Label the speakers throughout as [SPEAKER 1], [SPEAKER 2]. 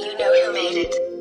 [SPEAKER 1] You know who made it.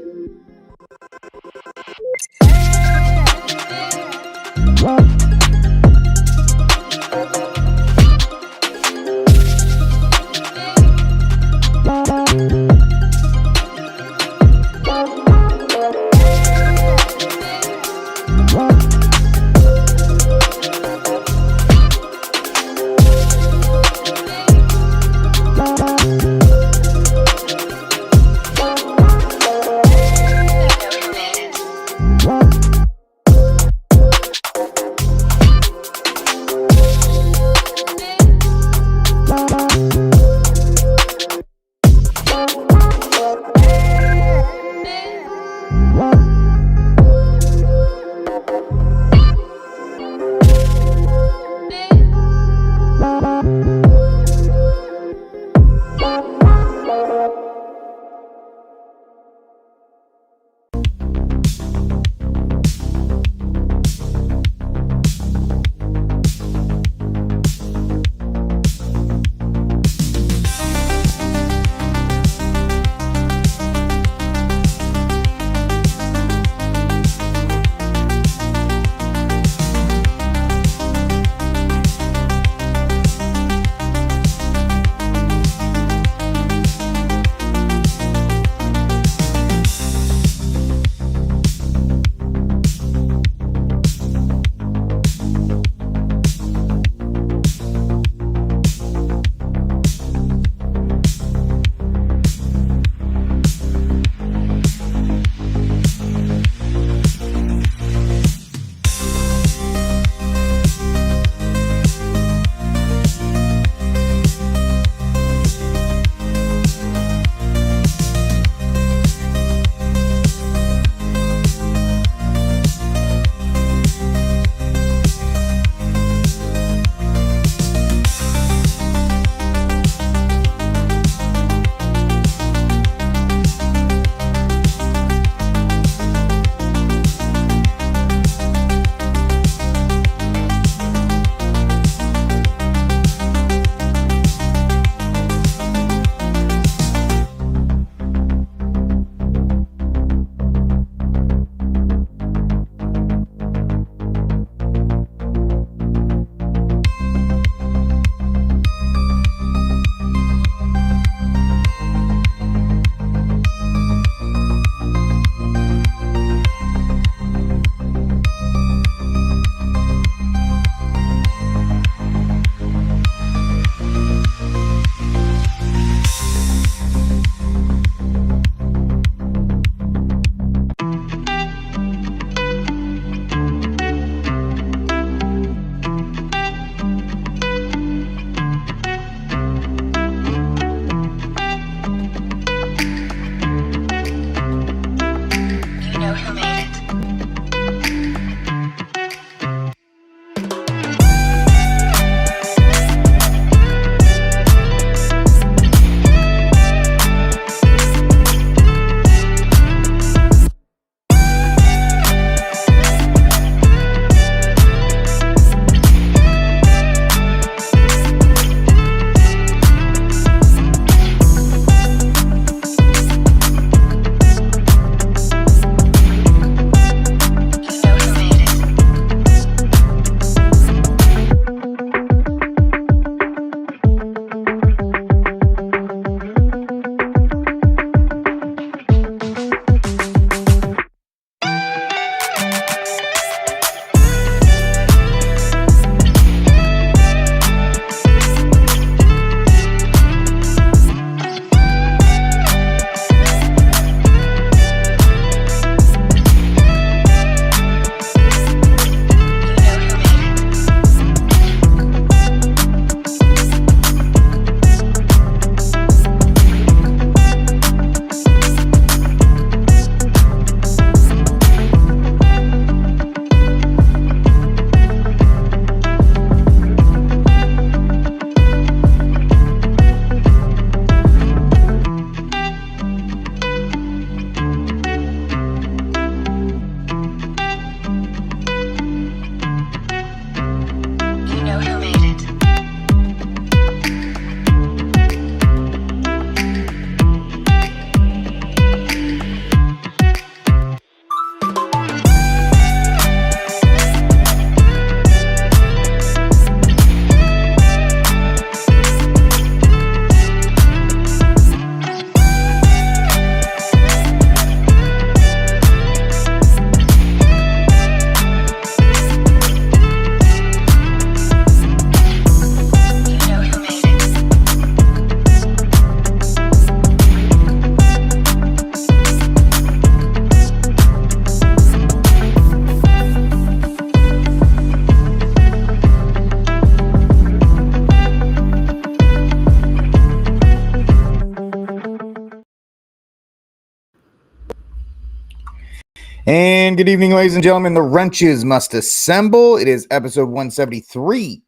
[SPEAKER 1] And good evening, ladies and gentlemen. The wrenches must assemble. It is episode 173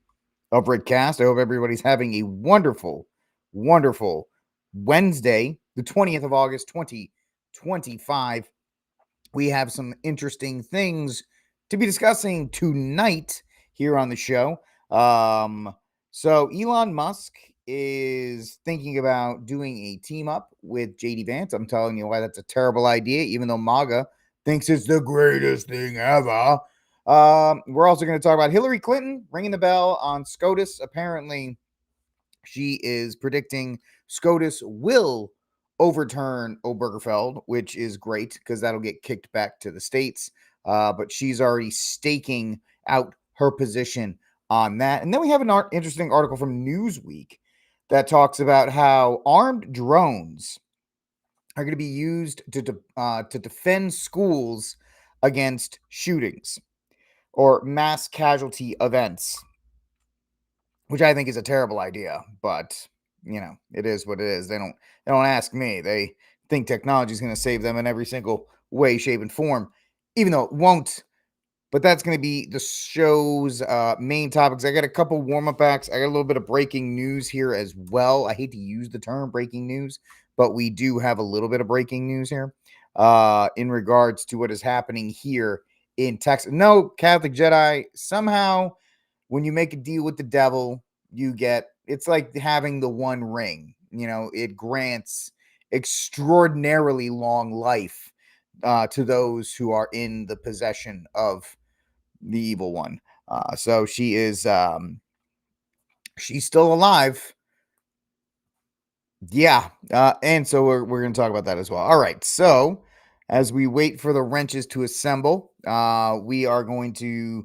[SPEAKER 1] of RickCast. I hope everybody's having a wonderful, wonderful Wednesday, the 20th of August, 2025. We have some interesting things to be discussing tonight here on the show. So Elon Musk is thinking about doing a team up with JD Vance. I'm telling you why that's a terrible idea, even though MAGA thinks it's the greatest thing ever. We're also going to talk about Hillary Clinton ringing the bell on SCOTUS. Apparently, she is predicting SCOTUS will overturn Obergefell, which is great because that'll get kicked back to the states. But she's already staking out her position on that. And then we have an interesting article from Newsweek that talks about how armed drones are going to be used to defend schools against shootings or mass casualty events, which I think is a terrible idea. But it is what it is. They don't ask me. They think technology is going to save them in every single way, shape, and form, even though it won't. But that's going to be the show's main topics. I got a couple warm-up acts. I got a little bit of breaking news here as well. I hate to use the term breaking news, but we do have a little bit of breaking news here in regards to what is happening here in Texas. No, Catholic Jedi, somehow when you make a deal with the devil, it's like having the one ring. It grants extraordinarily long life to those who are in the possession of the evil one. So she's still alive. Yeah. And so we're going to talk about that as well. All right. So as we wait for the wrenches to assemble, we are going to,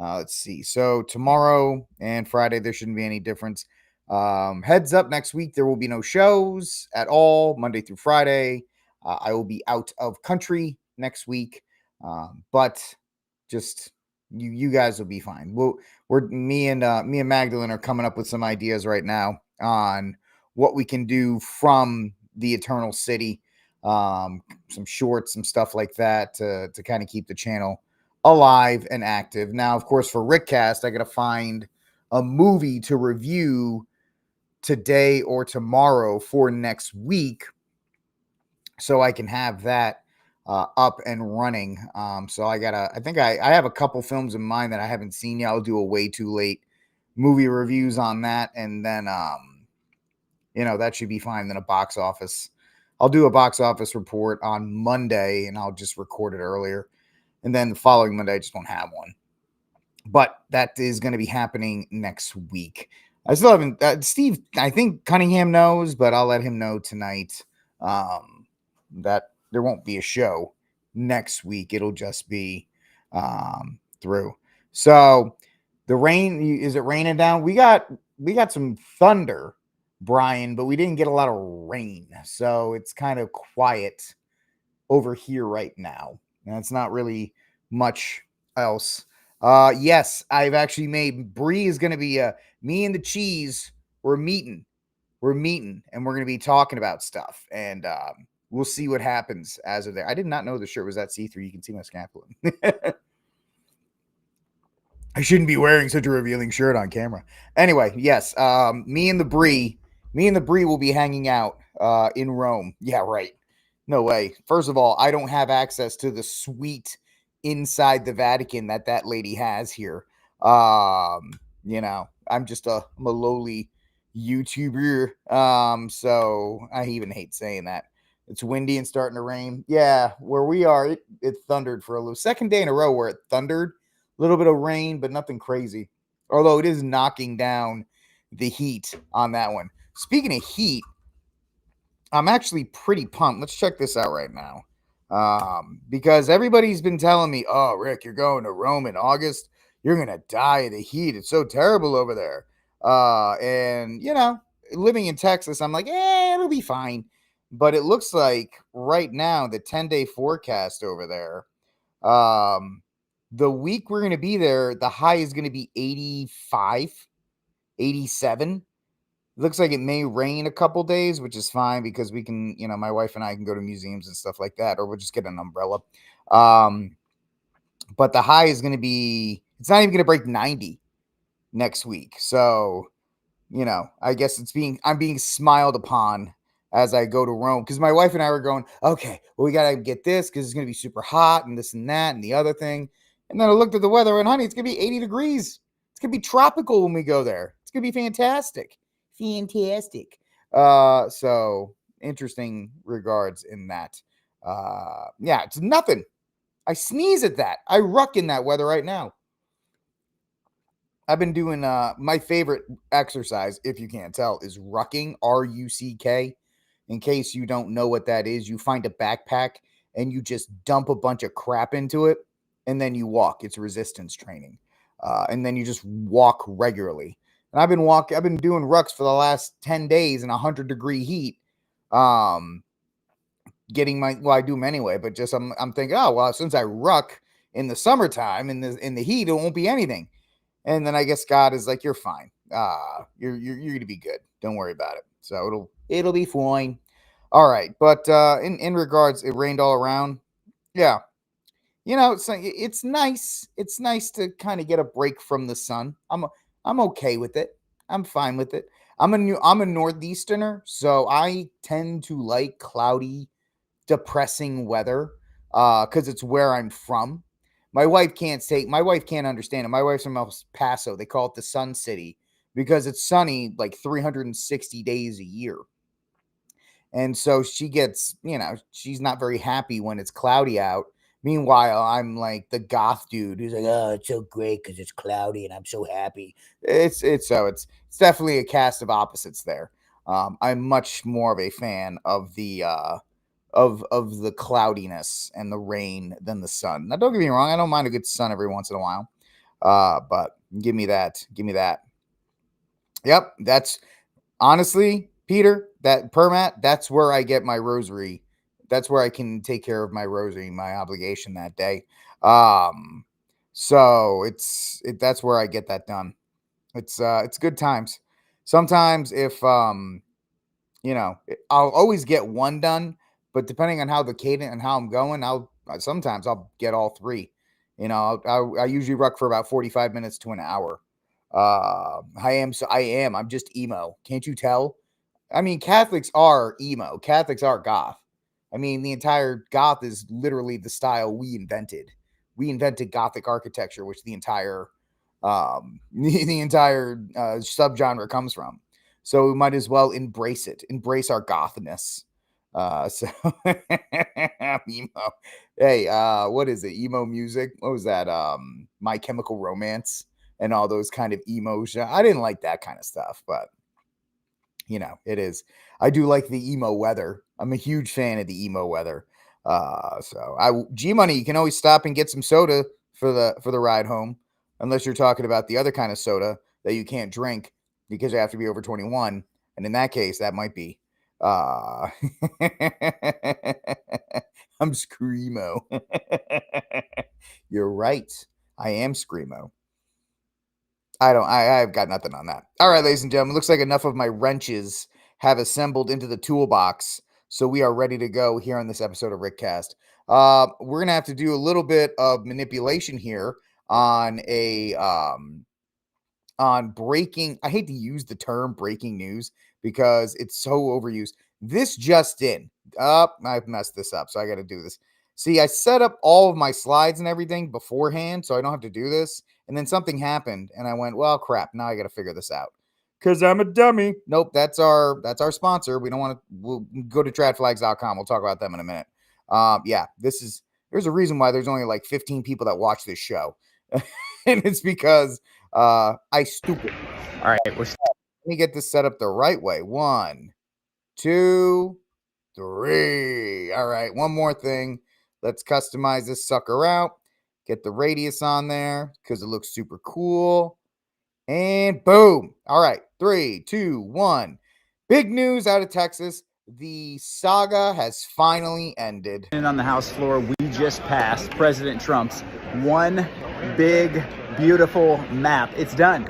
[SPEAKER 1] let's see. So tomorrow and Friday, there shouldn't be any difference. Heads up, next week, there will be no shows at all, Monday through Friday. I will be out of country next week. But just you guys will be fine. Me and Magdalene are coming up with some ideas right now on what we can do from the Eternal City, some shorts, some stuff like that to kind of keep the channel alive and active. Now, of course, for RickCast, I got to find a movie to review today or tomorrow for next week so I can have that up and running. So I think I have a couple films in mind that I haven't seen yet. I'll do a way too late movie reviews on that. And then, that should be fine. Then I'll do a box office report on Monday and I'll just record it earlier. And then the following Monday, I just won't have one. But that is going to be happening next week. I still haven't, Steve, I think Cunningham knows, but I'll let him know tonight that there won't be a show next week. It'll just be through. So the rain, is it raining down? We got some thunder, Brian, but we didn't get a lot of rain. So it's kind of quiet over here right now. And it's not really much else. Yes, I've actually made Bree is going to be me and the cheese. We're meeting, and we're going to be talking about stuff. And we'll see what happens as of there. I did not know the shirt was that see-through. You can see my scapula. I shouldn't be wearing such a revealing shirt on camera. Anyway, yes, me and the Bree will be hanging out in Rome. Yeah, right. No way. First of all, I don't have access to the suite inside the Vatican that lady has here. I'm just I'm a lowly YouTuber. So I even hate saying that. It's windy and starting to rain. Yeah, where we are, it thundered for a little second day in a row where it thundered. A little bit of rain, but nothing crazy. Although it is knocking down the heat on that one. Speaking of heat, I'm actually pretty pumped. Let's check this out right now. Because everybody's been telling me, oh, Rick, you're going to Rome in August. You're going to die of the heat. It's so terrible over there. And, living in Texas, I'm like, it'll be fine. But it looks like right now, the 10-day forecast over there, the week we're going to be there, the high is going to be 85, 87. It looks like it may rain a couple days, which is fine because we can, my wife and I can go to museums and stuff like that, or we'll just get an umbrella. But the high is going to be, it's not even going to break 90 next week. So, I guess I'm being smiled upon as I go to Rome, because my wife and I were going, okay, well, we got to get this because it's going to be super hot and this and that and the other thing. And then I looked at the weather and, honey, it's going to be 80 degrees. It's going to be tropical when we go there. It's going to be fantastic. Fantastic. So interesting regards in that. Yeah, it's nothing. I sneeze at that. I ruck in that weather right now. I've been doing my favorite exercise, if you can't tell, is rucking, R-U-C-K. In case you don't know what that is, you find a backpack and you just dump a bunch of crap into it and then you walk. It's resistance training. And then you just walk regularly. And I've been doing rucks for the last 10 days in 100-degree heat. I do them anyway, but just I'm thinking, oh, well, since I ruck in the summertime in the heat, it won't be anything. And then I guess God is like, you're fine. You're going to be good. Don't worry about it. So it'll be fine. All right. But in regards, it rained all around. Yeah. It's nice. It's nice to kind of get a break from the sun. I'm okay with it. I'm fine with it. I'm a northeasterner, so I tend to like cloudy, depressing weather because it's where I'm from. My wife can't understand it. My wife's from El Paso. They call it the Sun City because it's sunny like 360 days a year. And so she gets, she's not very happy when it's cloudy out. Meanwhile, I'm like the goth dude who's like, oh, it's so great because it's cloudy and I'm so happy. It's definitely a cast of opposites there. I'm much more of a fan of the of the cloudiness and the rain than the sun. Now, don't get me wrong, I don't mind a good sun every once in a while. But give me that. Yep, that's honestly, Peter, that permat, that's where I get my rosary. That's where I can take care of my rosary, my obligation that day. So that's where I get that done. It's good times. Sometimes if I'll always get one done, but depending on how the cadence and how I'm going, sometimes I'll get all three. I usually ruck for about 45 minutes to an hour. I'm just emo. Can't you tell? I mean, Catholics are emo. Catholics are goth. I mean, the entire goth is literally the style we invented. We invented Gothic architecture, which the entire subgenre comes from. So we might as well embrace it. Embrace our gothness. So emo. Hey, what is it? Emo music? What was that? My Chemical Romance and all those kind of emo. I didn't like that kind of stuff, but it is. I do like the emo weather. I'm a huge fan of the emo weather. G Money, you can always stop and get some soda for the ride home, unless you're talking about the other kind of soda that you can't drink because you have to be over 21. And in that case, that might be. I'm Screamo. You're right. I am Screamo. I've got nothing on that. All right, ladies and gentlemen, looks like enough of my wrenches have assembled into the toolbox. So we are ready to go here on this episode of RickCast. We're going to have to do a little bit of manipulation here on on breaking. I hate to use the term breaking news because it's so overused. This just in. I've messed this up, so I got to do this. See, I set up all of my slides and everything beforehand, so I don't have to do this. And then something happened, and I went, well, crap, now I got to figure this out. Because I'm a dummy. Nope, that's our sponsor. We don't want to. We'll go to tradflags.com. We'll talk about them in a minute. Yeah, there's a reason why there's only like 15 people that watch this show. And it's because I stupid. All right, let me get this set up the right way. 1, 2, 3. All right, one more thing. Let's customize this sucker out. Get the radius on there because it looks super cool. And boom. All right, 3, 2, 1. Big news out of Texas. The saga has finally ended.
[SPEAKER 2] And on the House floor, we just passed President Trump's one big, beautiful map. It's done.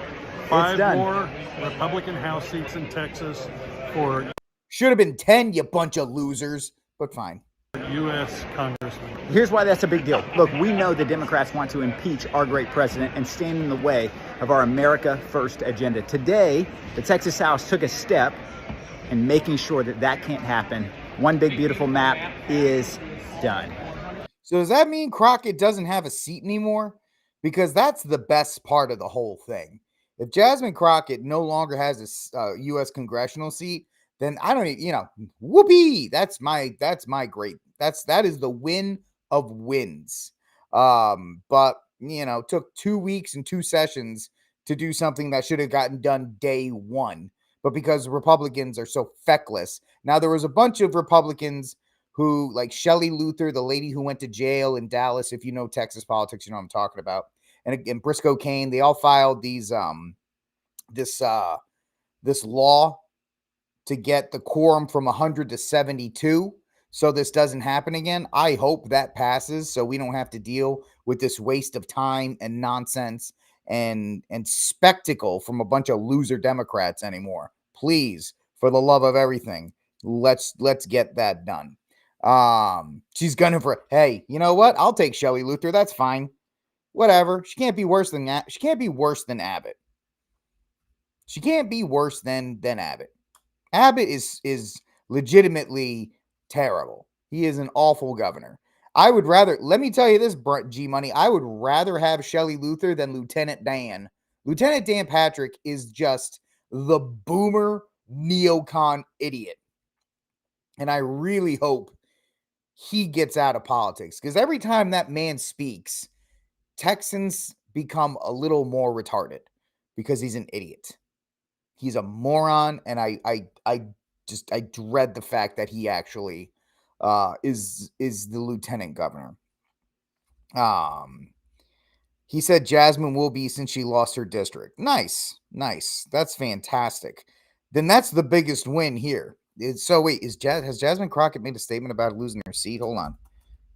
[SPEAKER 2] 5
[SPEAKER 3] done.
[SPEAKER 2] more Republican House seats in Texas for
[SPEAKER 1] Should have been 10, you bunch of losers, but fine.
[SPEAKER 2] U.S. congressmen.
[SPEAKER 3] Here's why that's a big deal. Look, we know the Democrats want to impeach our great president and stand in the way of our America First agenda. Today, the Texas House took a step in making sure that that can't happen. One big, beautiful map is done.
[SPEAKER 1] So does that mean Crockett doesn't have a seat anymore? Because that's the best part of the whole thing. If Jasmine Crockett no longer has a U.S. congressional seat, then I don't, whoopee. That is the win of wins. But took 2 weeks and 2 sessions to do something that should have gotten done day one. But because Republicans are so feckless, now there was a bunch of Republicans who, like Shelley Luther, the lady who went to jail in Dallas, if you know Texas politics, you know what I'm talking about, and Briscoe Kane, they all filed this law to get the quorum from 100 to 72, so this doesn't happen again. I hope that passes, so we don't have to deal with this waste of time and nonsense and spectacle from a bunch of loser Democrats anymore. Please, for the love of everything, let's get that done. She's gunning for, hey, you know what? I'll take Shelley Luther. That's fine. Whatever. She can't be worse than that. She can't be worse than Abbott. She can't be worse than Abbott. Abbott is legitimately terrible. He is an awful governor. I would rather, let me tell you this, G Money, I would rather have Shelley Luther than Lieutenant Dan. Lieutenant Dan Patrick is just the boomer neocon idiot. And I really hope he gets out of politics, because every time that man speaks, Texans become a little more retarded because he's an idiot. He's a moron, and I dread the fact that he actually is the lieutenant governor. He said Jasmine will be, since she lost her district. Nice. That's fantastic. Then that's the biggest win here. So wait, has Jasmine Crockett made a statement about losing her seat? Hold on.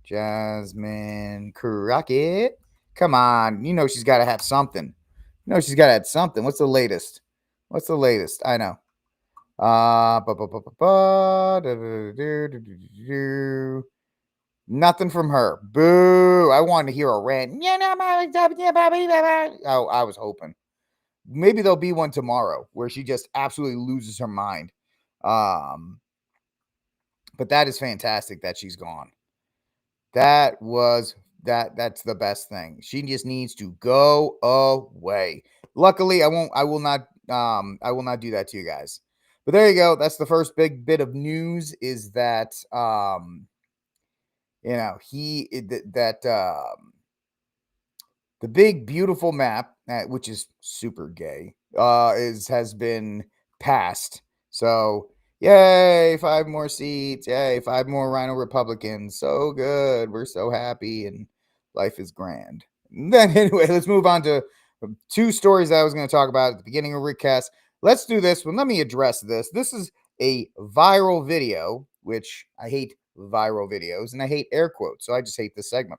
[SPEAKER 1] Jasmine Crockett. Come on. You know she's got to have something. What's the latest? I know. Nothing from her. Boo. I wanted to hear a rant. Oh, I was hoping. Maybe there'll be one tomorrow where she just absolutely loses her mind. But that is fantastic that she's gone. That's the best thing. She just needs to go away. Luckily, I will not do that to you guys. But there you go. That's the first big bit of news, is that the big beautiful map, which is super gay, has been passed. So yay, 5 more seats. Yay, 5 more Rhino Republicans. So good. We're so happy, and life is grand. And then anyway, let's move on to 2 stories that I was going to talk about at the beginning of RickCast. Let's do this one. Let me address this. This is a viral video, which I hate viral videos, and I hate air quotes, so I just hate this segment.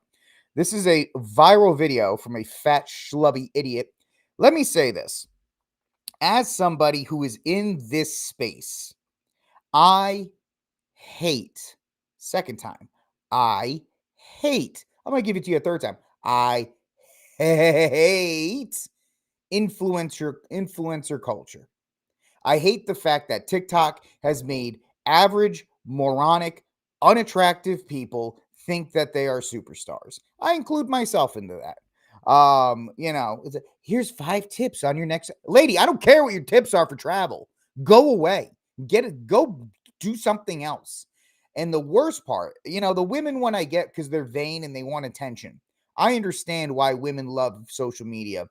[SPEAKER 1] This is a viral video from a fat, schlubby idiot. Let me say this. As somebody who is in this space, I hate, second time, I'm going to give it to you a third time. I hate influencer culture. I hate the fact that TikTok has made average, moronic, unattractive people think that they are superstars. I include myself into that. Here's 5 tips on your next lady. I don't care what your tips are for travel. Go away. Go do something else. And the worst part, the women one I get because they're vain and they want attention. I understand why women love social media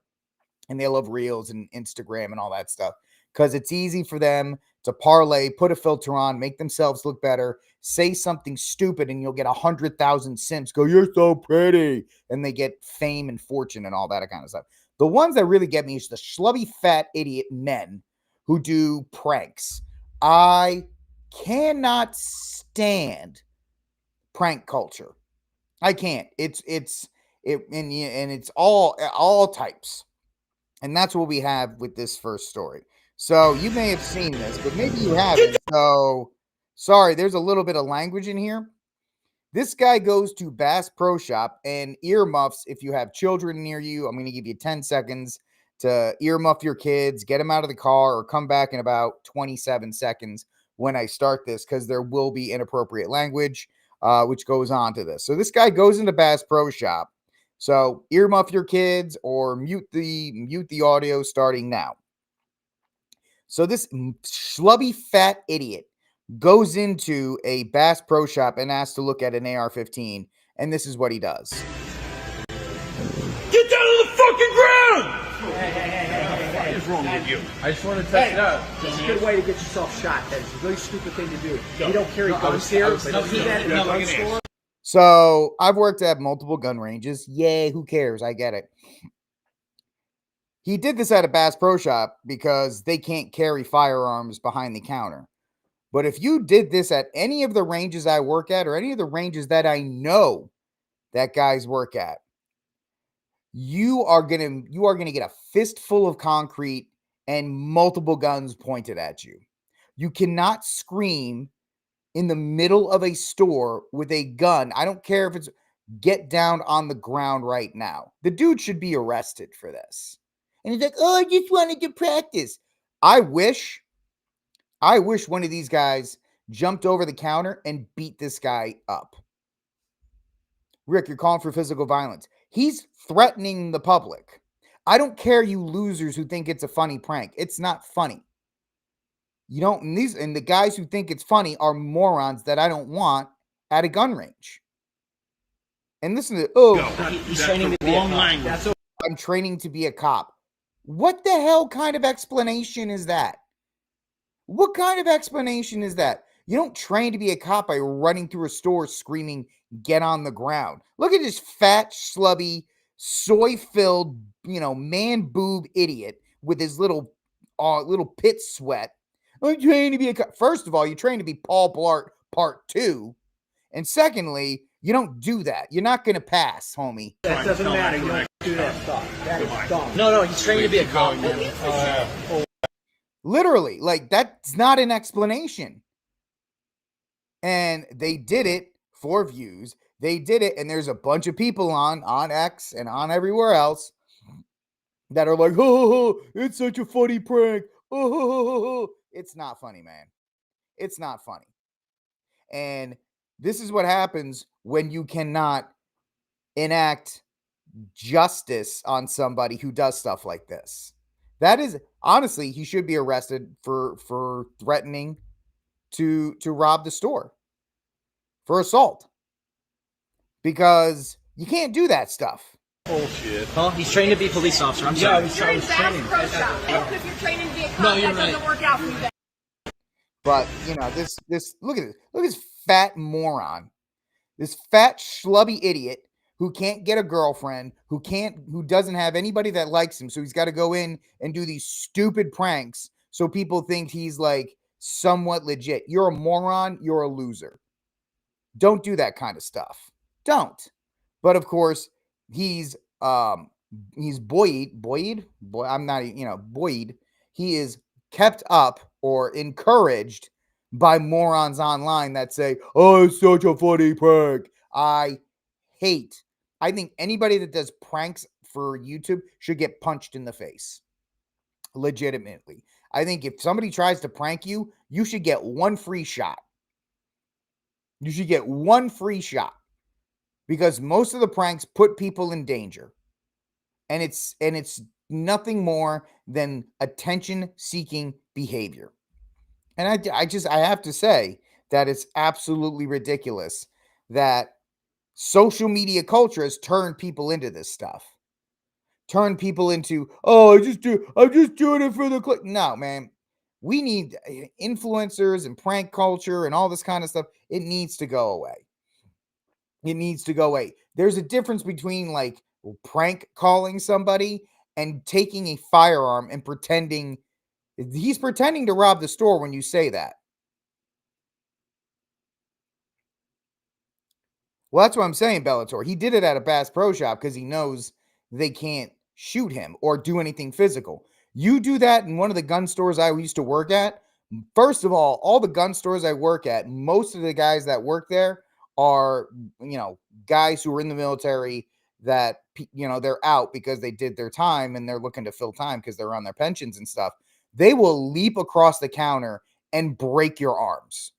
[SPEAKER 1] and they love Reels and Instagram and all that stuff, because it's easy for them to parlay, put a filter on, make themselves look better, say something stupid, and you'll get 100,000 simps go, "You're so pretty," and they get fame and fortune and all that kind of stuff. The ones that really get me is the schlubby, fat, idiot men who do pranks. I cannot stand prank culture. I can't. It's all types. And that's what we have with this first story. So you may have seen this, but maybe you haven't. So sorry, there's a little bit of language in here. This guy goes to Bass Pro Shop and earmuffs. If you have children near you, I'm going to give you 10 seconds to earmuff your kids, get them out of the car, or come back in about 27 seconds when I start this, because there will be inappropriate language which goes on to this. So this guy goes into Bass Pro Shop. So earmuff your kids or mute the audio starting now. So this schlubby fat idiot goes into a Bass Pro Shop and asks to look at an AR-15, and this is what he does.
[SPEAKER 4] Get down on the fucking ground! What is wrong with you?
[SPEAKER 5] I just want to test it out.
[SPEAKER 3] It's a good way to get yourself shot. That is a really stupid thing to do. You don't carry guns here.
[SPEAKER 1] So I've worked at multiple gun ranges. Yay, who cares? I get it. He did this at a Bass Pro Shop because they can't carry firearms behind the counter. But if you did this at any of the ranges I work at, or any of the ranges that I know that guys work at, you are gonna get a fistful of concrete and multiple guns pointed at you. You cannot scream in the middle of a store with a gun. I don't care if it's get down on the ground right now. The dude should be arrested for this. And he's like, oh, I just wanted to practice. I wish one of these guys jumped over the counter and beat this guy up. Rick, you're calling for physical violence. He's threatening the public. I don't care, you losers who think it's a funny prank. It's not funny. You don't, and the guys who think it's funny are morons that I don't want at a gun range. And listen to,
[SPEAKER 4] He's training to be wrong language.
[SPEAKER 1] I'm training to be a cop. What the hell kind of explanation is that? What kind of explanation is that? You don't train to be a cop by running through a store screaming, get on the ground. Look at this fat, schlubby, soy-filled, man boob idiot with his little pit sweat. I'm training to be a cop. First of all, you're trained to be Paul Blart Part 2. And secondly, you don't do that. You're not going to pass, homie.
[SPEAKER 3] That doesn't matter. You don't do that stuff. That is dumb.
[SPEAKER 4] No, he's trained to be a cop.
[SPEAKER 1] Literally, like, that's not an explanation. And they did it for views. They did it, and there's a bunch of people on X and on everywhere else that are like, oh, it's such a funny prank. Oh, it's not funny, man. It's not funny. And this is what happens when you cannot enact justice on somebody who does stuff like this. That is, honestly, he should be arrested for threatening to rob the store, for assault, because you can't do that stuff.
[SPEAKER 4] Bullshit.
[SPEAKER 5] Huh? He's trained to be a police officer. I'm sorry.
[SPEAKER 3] You're in Bass
[SPEAKER 6] Pro Shop. If you're training to be a cop,
[SPEAKER 5] No, you're
[SPEAKER 6] that
[SPEAKER 5] right.
[SPEAKER 6] doesn't work out for you.
[SPEAKER 1] But this look at this fat moron, this fat schlubby idiot who can't get a girlfriend, who doesn't have anybody that likes him, so he's got to go in and do these stupid pranks so people think he's like somewhat legit. You're a moron. You're a loser. Don't do that kind of stuff. Don't. But of course, he's buoyed. I'm not, buoyed. He is kept up or encouraged by morons online that say, oh, it's such a funny prank. I think anybody that does pranks for YouTube should get punched in the face. Legitimately. I think if somebody tries to prank you, you should get one free shot. You should get one free shot, because most of the pranks put people in danger. And it's nothing more than attention-seeking behavior. And I have to say that it's absolutely ridiculous that social media culture has turned people into this stuff. Turned people into, I'm just doing it for the click. No, man. We need influencers and prank culture and all this kind of stuff. It needs to go away. It needs to go away. There's a difference between like prank calling somebody and taking a firearm and pretending he's pretending to rob the store when you say that. Well, that's what I'm saying, Bellator. He did it at a Bass Pro Shop because he knows they can't shoot him or do anything physical. You do that in one of the gun stores I used to work at. First of all the gun stores I work at, most of the guys that work there are, guys who are in the military that, they're out because they did their time and they're looking to fill time because they're on their pensions and stuff. They will leap across the counter and break your arms.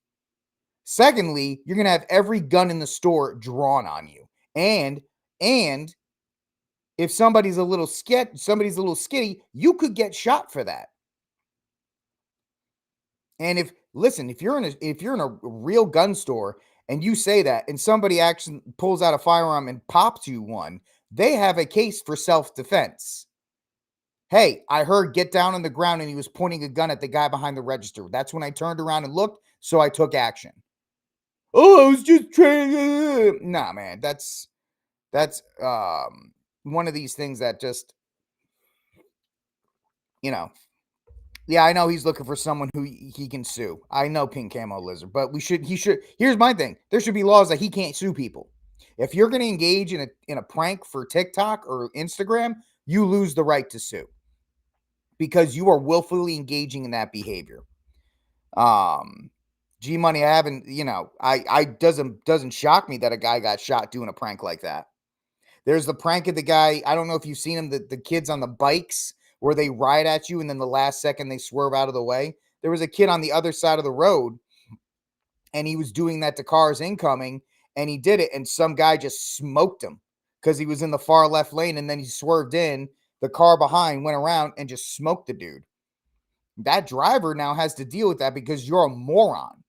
[SPEAKER 1] Secondly, you're going to have every gun in the store drawn on you. And if somebody's a little skitty, you could get shot for that. And if you're in a real gun store and you say that and somebody actually pulls out a firearm and pops you one, they have a case for self-defense. Hey, I heard get down on the ground and he was pointing a gun at the guy behind the register. That's when I turned around and looked, so I took action. Oh, I was just trying. Nah, man, that's one of these things that just, yeah, I know he's looking for someone who he can sue. I know Pink Camo Lizard, but he should, here's my thing. There should be laws that he can't sue people. If you're going to engage in a prank for TikTok or Instagram, you lose the right to sue because you are willfully engaging in that behavior. G Money, I haven't, I doesn't shock me that a guy got shot doing a prank like that. There's the prank of the guy. I don't know if you've seen him, the kids on the bikes where they ride at you and then the last second they swerve out of the way. There was a kid on the other side of the road and he was doing that to cars incoming and he did it and some guy just smoked him because he was in the far left lane and then he swerved in. The car behind went around and just smoked the dude. That driver now has to deal with that because you're a moron.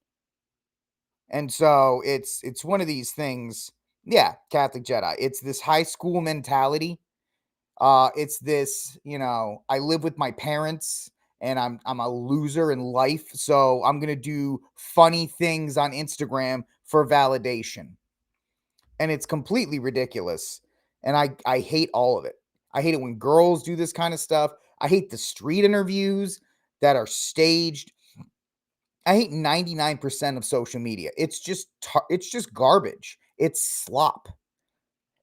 [SPEAKER 1] And so it's one of these things. Yeah, Catholic Jedi. It's this high school mentality. It's this, I live with my parents and I'm a loser in life. So I'm going to do funny things on Instagram for validation. And it's completely ridiculous. And I hate all of it. I hate it when girls do this kind of stuff. I hate the street interviews that are staged. I hate 99% of social media. It's just garbage. It's slop.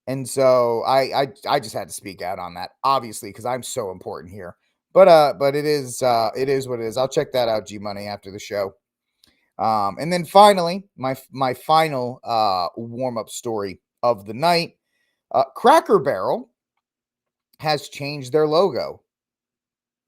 [SPEAKER 1] And so I just had to speak out on that, obviously, because I'm so important here. But it is what it is. I'll check that out, G Money, after the show. And then finally, my final warm-up story of the night. Cracker Barrel has changed their logo.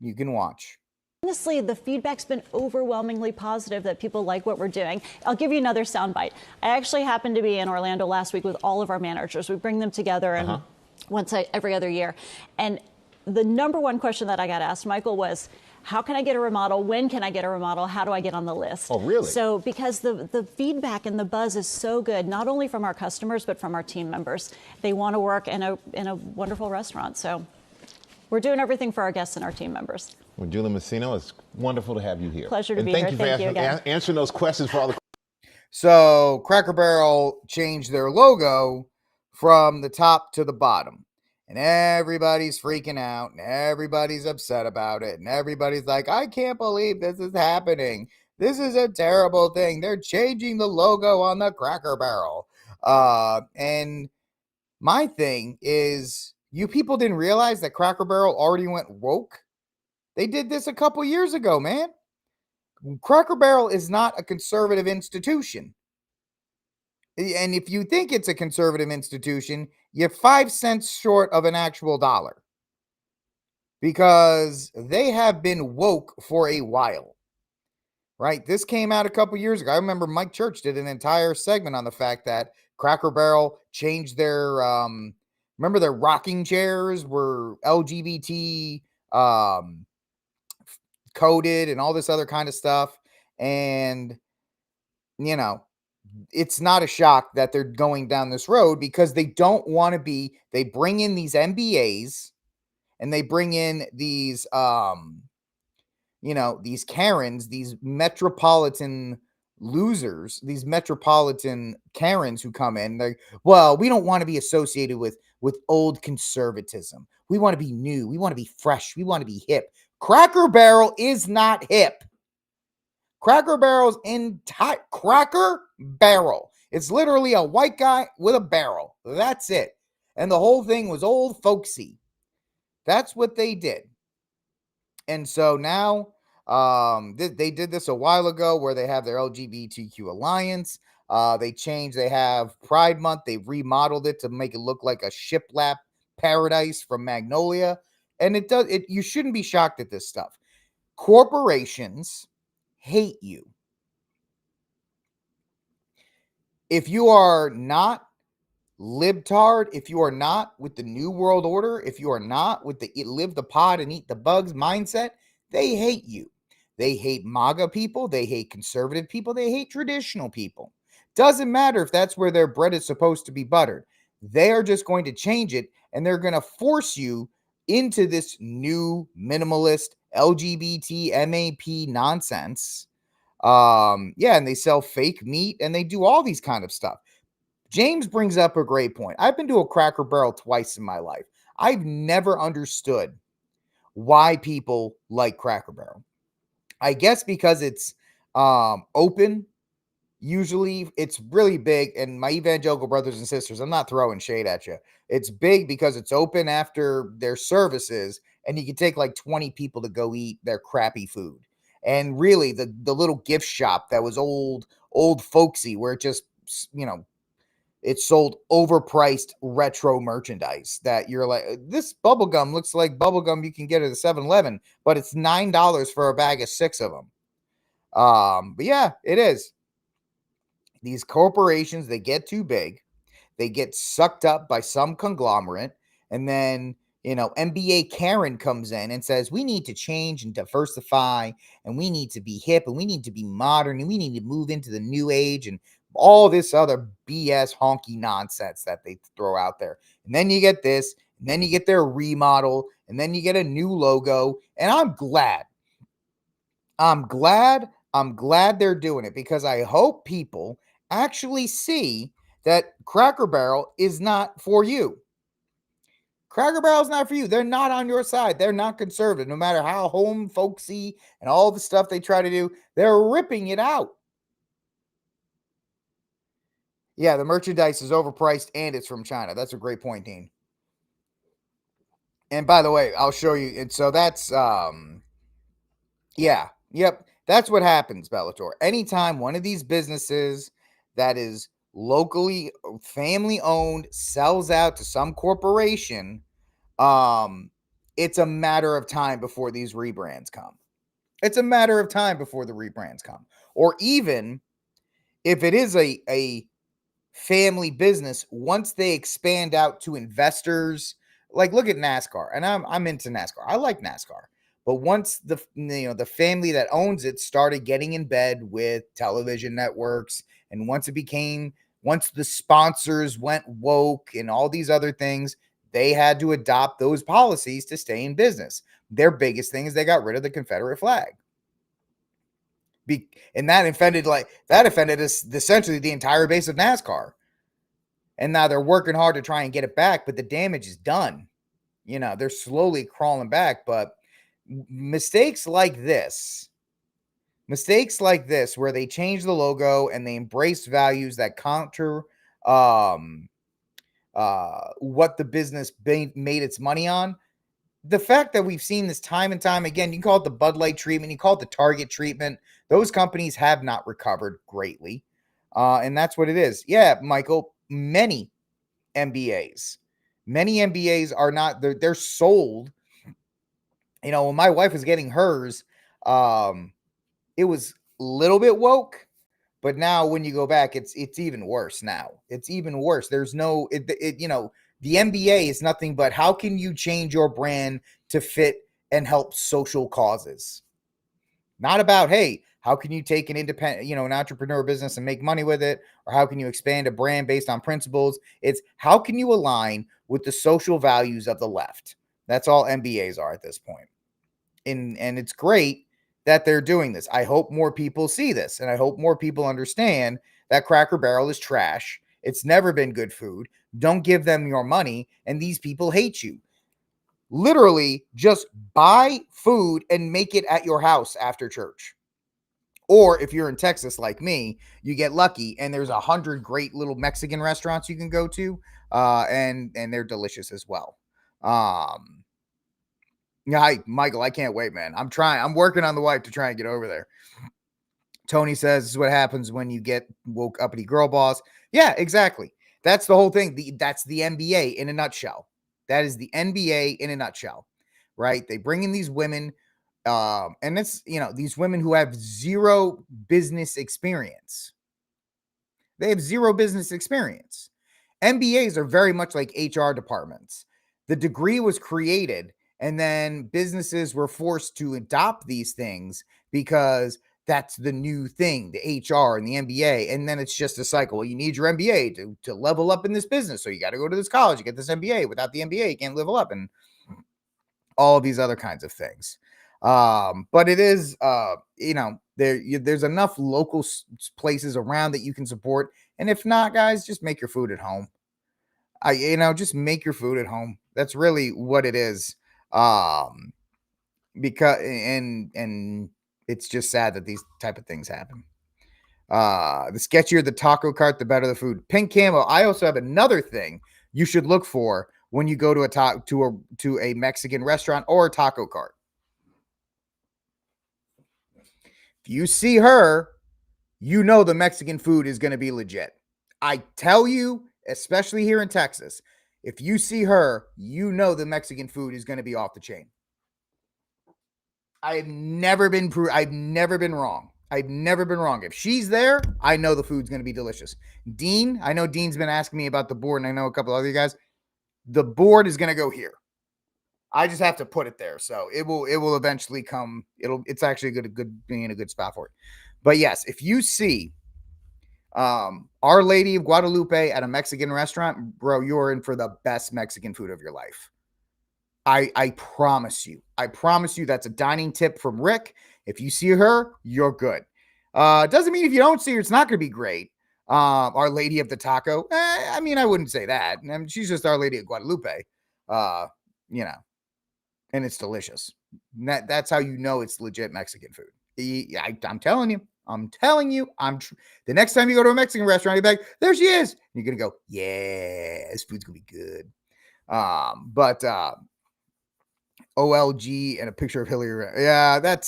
[SPEAKER 1] You can watch.
[SPEAKER 7] Honestly, the feedback's been overwhelmingly positive that people like what we're doing. I'll give you another soundbite. I actually happened to be in Orlando last week with all of our managers. We bring them together and once every other year. And the number one question that I got asked, Michael, was, how can I get a remodel? When can I get a remodel? How do I get on the list?
[SPEAKER 8] Oh, really?
[SPEAKER 7] So because the feedback and the buzz is so good, not only from our customers, but from our team members. They want to work in a wonderful restaurant. So we're doing everything for our guests and our team members.
[SPEAKER 8] Well, Julie Messino, it's wonderful to have you here.
[SPEAKER 7] Pleasure to be here. Thank you again.
[SPEAKER 8] Answering those questions for all the.
[SPEAKER 1] So Cracker Barrel changed their logo from the top to the bottom. And everybody's freaking out and everybody's upset about it. And everybody's like, I can't believe this is happening. This is a terrible thing. They're changing the logo on the Cracker Barrel. And my thing is, you people didn't realize that Cracker Barrel already went woke? They did this a couple years ago, man. Cracker Barrel is not a conservative institution. And if you think it's a conservative institution, you're 5 cents short of an actual dollar. Because they have been woke for a while. Right? This came out a couple years ago. I remember Mike Church did an entire segment on the fact that Cracker Barrel changed their, remember their rocking chairs were LGBT coded and all this other kind of stuff. And, it's not a shock that they're going down this road because they don't want to be, they bring in these MBAs and they bring in these, these Karens, these metropolitan losers, these metropolitan Karens who come in. They, well, we don't want to be associated with old conservatism. We want to be new. We want to be fresh. We want to be hip. Cracker Barrel is not hip. Cracker Barrel's entire Cracker Barrel. It's literally a white guy with a barrel. That's it. And the whole thing was old folksy. That's what they did. And so now they did this a while ago where they have their LGBTQ alliance. They have Pride Month. They remodeled it to make it look like a shiplap paradise from Magnolia. And you shouldn't be shocked at this stuff. Corporations hate you. If you are not libtard, if you are not with the New World Order, if you are not with the live the pod and eat the bugs mindset, they hate you. They hate MAGA people. They hate conservative people. They hate traditional people. Doesn't matter if that's where their bread is supposed to be buttered. They are just going to change it, and they're going to force you into this new minimalist LGBT MAP nonsense. And they sell fake meat and they do all these kind of stuff. James brings up a great point. I've been to a Cracker Barrel twice in my life. I've never understood why people like Cracker Barrel. I guess because it's open. Usually it's really big. And my evangelical brothers and sisters, I'm not throwing shade at you. It's big because it's open after their services, and you can take like 20 people to go eat their crappy food. And really, the little gift shop that was old folksy, where it just, it sold overpriced retro merchandise that you're like, this bubblegum looks like bubblegum you can get at the 7-Eleven, but it's $9 for a bag of 6 of them. But yeah, it is. These corporations, they get too big. They get sucked up by some conglomerate. And then, NBA Karen comes in and says, we need to change and diversify, and we need to be hip, and we need to be modern, and we need to move into the new age, and all this other BS honky nonsense that they throw out there. And then you get this, and then you get their remodel, and then you get a new logo. And I'm glad they're doing it, because I hope people actually see that Cracker Barrel is not for you. Cracker Barrel is not for you. They're not on your side. They're not conservative. No matter how home folksy and all the stuff they try to do, they're ripping it out. Yeah, the merchandise is overpriced and it's from China. That's a great point, Dean. And by the way, I'll show you. And so that's, that's what happens, Bellator. Anytime one of these businesses that is locally family owned sells out to some corporation, it's a matter of time before these rebrands come. It's a matter of time before the rebrands come. Or even if it is a family business, once they expand out to investors, like look at NASCAR, and I'm into NASCAR. I like NASCAR. But once the family that owns it started getting in bed with television networks, and once the sponsors went woke and all these other things, they had to adopt those policies to stay in business. Their biggest thing is they got rid of the Confederate flag. And that offended essentially the entire base of NASCAR. And now they're working hard to try and get it back, but the damage is done. They're slowly crawling back, but mistakes like this, where they change the logo and they embrace values that counter what the business made its money on. The fact that we've seen this time and time again, you can call it the Bud Light treatment, you call it the Target treatment, those companies have not recovered greatly. And that's what it is. Yeah, Michael, many MBAs are not, they're sold. When my wife was getting hers, it was a little bit woke, but now when you go back, it's even worse now. It's even worse. There's no, the MBA is nothing but how can you change your brand to fit and help social causes? Not about, hey, how can you take an independent, an entrepreneur business and make money with it? Or how can you expand a brand based on principles? It's how can you align with the social values of the left? That's all MBAs are at this point. And it's great that they're doing this. I hope more people see this, and I hope more people understand that Cracker Barrel is trash. It's never been good food. Don't give them your money, and these people hate you. Literally, just buy food and make it at your house after church. Or if you're in Texas like me, you get lucky, and there's 100 great little Mexican restaurants you can go to, and they're delicious as well. Yeah, hi, Michael. I can't wait, man. I'm working on the wife to try and get over there. Tony says this is what happens when you get woke uppity girl boss. Yeah, exactly. That's the whole thing. That's the NBA in a nutshell. That is the NBA in a nutshell, right? They bring in these women, and it's these women who have zero business experience. They have zero business experience. MBAs are very much like HR departments. The degree was created, and then businesses were forced to adopt these things because that's the new thing, the HR and the MBA. And then it's just a cycle. Well, you need your MBA to level up in this business. So you got to go to this college, you get this MBA. Without the MBA, you can't level up, and all of these other kinds of things. But it is, there's enough local places around that you can support. And if not, guys, just make your food at home. Just make your food at home. That's really what it is. Because and it's just sad that these type of things happen. The sketchier the taco cart, the better the food. Pink camo. I also have another thing you should look for when you go to a Mexican restaurant or a taco cart. If you see her, you know the Mexican food is going to be legit. I tell you, especially here in Texas, if you see her, you know the Mexican food is going to be off the chain. I've never been wrong. I've never been wrong. If she's there, I know the food's going to be delicious. Dean, I know Dean's been asking me about the board, and I know a couple other guys. The board is going to go here. I just have to put it there. So it will eventually come. It's actually good being in a good spot for it. But yes, if you see Our Lady of Guadalupe at a Mexican restaurant, bro, you're in for the best Mexican food of your life. I promise you. I promise you that's a dining tip from Rick. If you see her, you're good. Doesn't mean if you don't see her, it's not going to be great. Our Lady of the Taco. I wouldn't say that. She's just Our Lady of Guadalupe. And it's delicious. That's how you know it's legit Mexican food. I'm telling you. The next time you go to a Mexican restaurant, you're like, there she is. And you're going to go, yeah, this food's going to be good. But OLG and a picture of Hillary. Yeah, that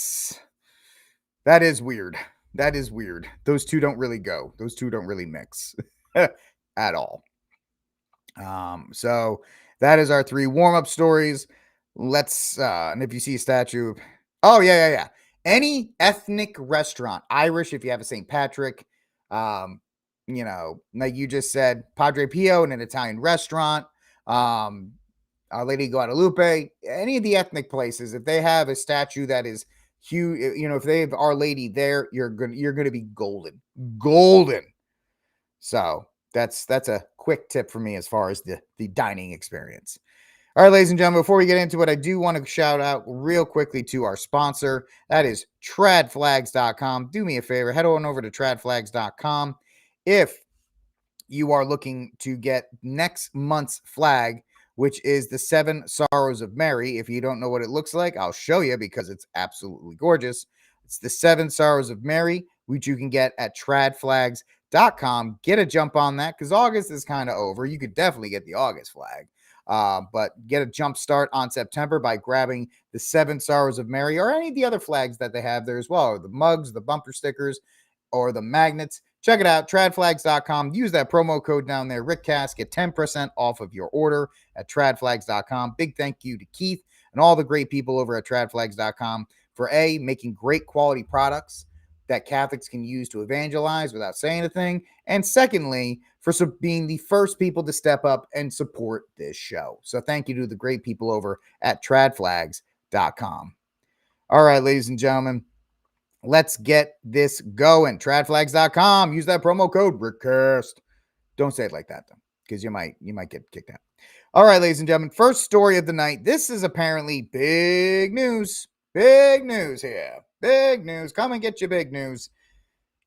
[SPEAKER 1] is weird. That is weird. Those two don't really go. Those two don't really mix at all. So that is our 3 warm-up stories. Let's and if you see a statue, yeah. Any ethnic restaurant, Irish if you have a St. Patrick, like you just said, Padre Pio in an Italian restaurant, Our Lady Guadalupe, any of the ethnic places, if they have a statue that is huge, if they have Our Lady there, you're gonna be golden. So that's a quick tip for me as far as the dining experience. All right, ladies and gentlemen, before we get into it, I do want to shout out real quickly to our sponsor. That is tradflags.com. Do me a favor, head on over to tradflags.com. If you are looking to get next month's flag, which is the 7 Sorrows of Mary. If you don't know what it looks like, I'll show you because it's absolutely gorgeous. It's the 7 Sorrows of Mary, which you can get at tradflags.com. Get a jump on that because August is kind of over. You could definitely get the August flag. But get a jump start on September by grabbing the 7 Sorrows of Mary or any of the other flags that they have there as well, or the mugs, the bumper stickers, or the magnets. Check it out, tradflags.com. Use that promo code down there, RickCast. Get 10% off of your order at tradflags.com. Big thank you to Keith and all the great people over at tradflags.com for making great quality products that Catholics can use to evangelize without saying a thing. And secondly, for being the first people to step up and support this show. So thank you to the great people over at tradflags.com. All right, ladies and gentlemen, let's get this going. Tradflags.com. Use that promo code RickCast. Don't say it like that, though, because you might get kicked out. All right, ladies and gentlemen, first story of the night. This is apparently big news. Big news here. Big news. Come and get your big news.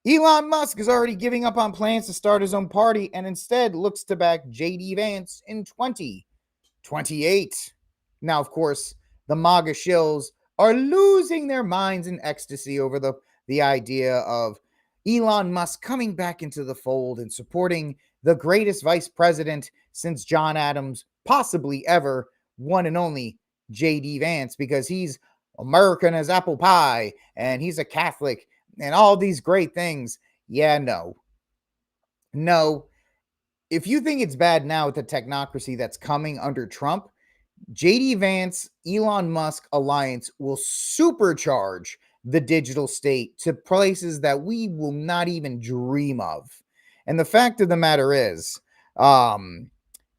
[SPEAKER 1] Elon Musk is already giving up on plans to start his own party and instead looks to back JD Vance in 2028. Now, of course, the MAGA shills are losing their minds in ecstasy over the idea of Elon Musk coming back into the fold and supporting the greatest vice president since John Adams, possibly ever, one and only JD Vance because he's American as apple pie and he's a Catholic and all these great things. Yeah, no. If you think it's bad now with the technocracy that's coming under Trump, JD Vance, Elon Musk alliance will supercharge the digital state to places that we will not even dream of. And the fact of the matter is,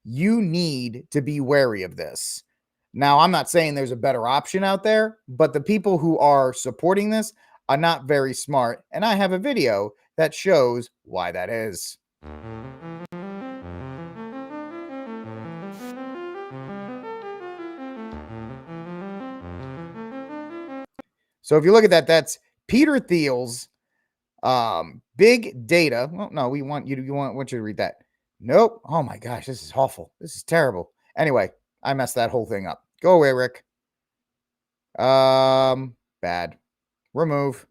[SPEAKER 1] you need to be wary of this. Now, I'm not saying there's a better option out there, but the people who are supporting this are not very smart. And I have a video that shows why that is. So if you look at that, that's Peter Thiel's big data. Well, no, we want you to read that. Nope. Oh my gosh, this is awful. This is terrible. Anyway, I messed that whole thing up. Go away, Rick. Bad. Remove.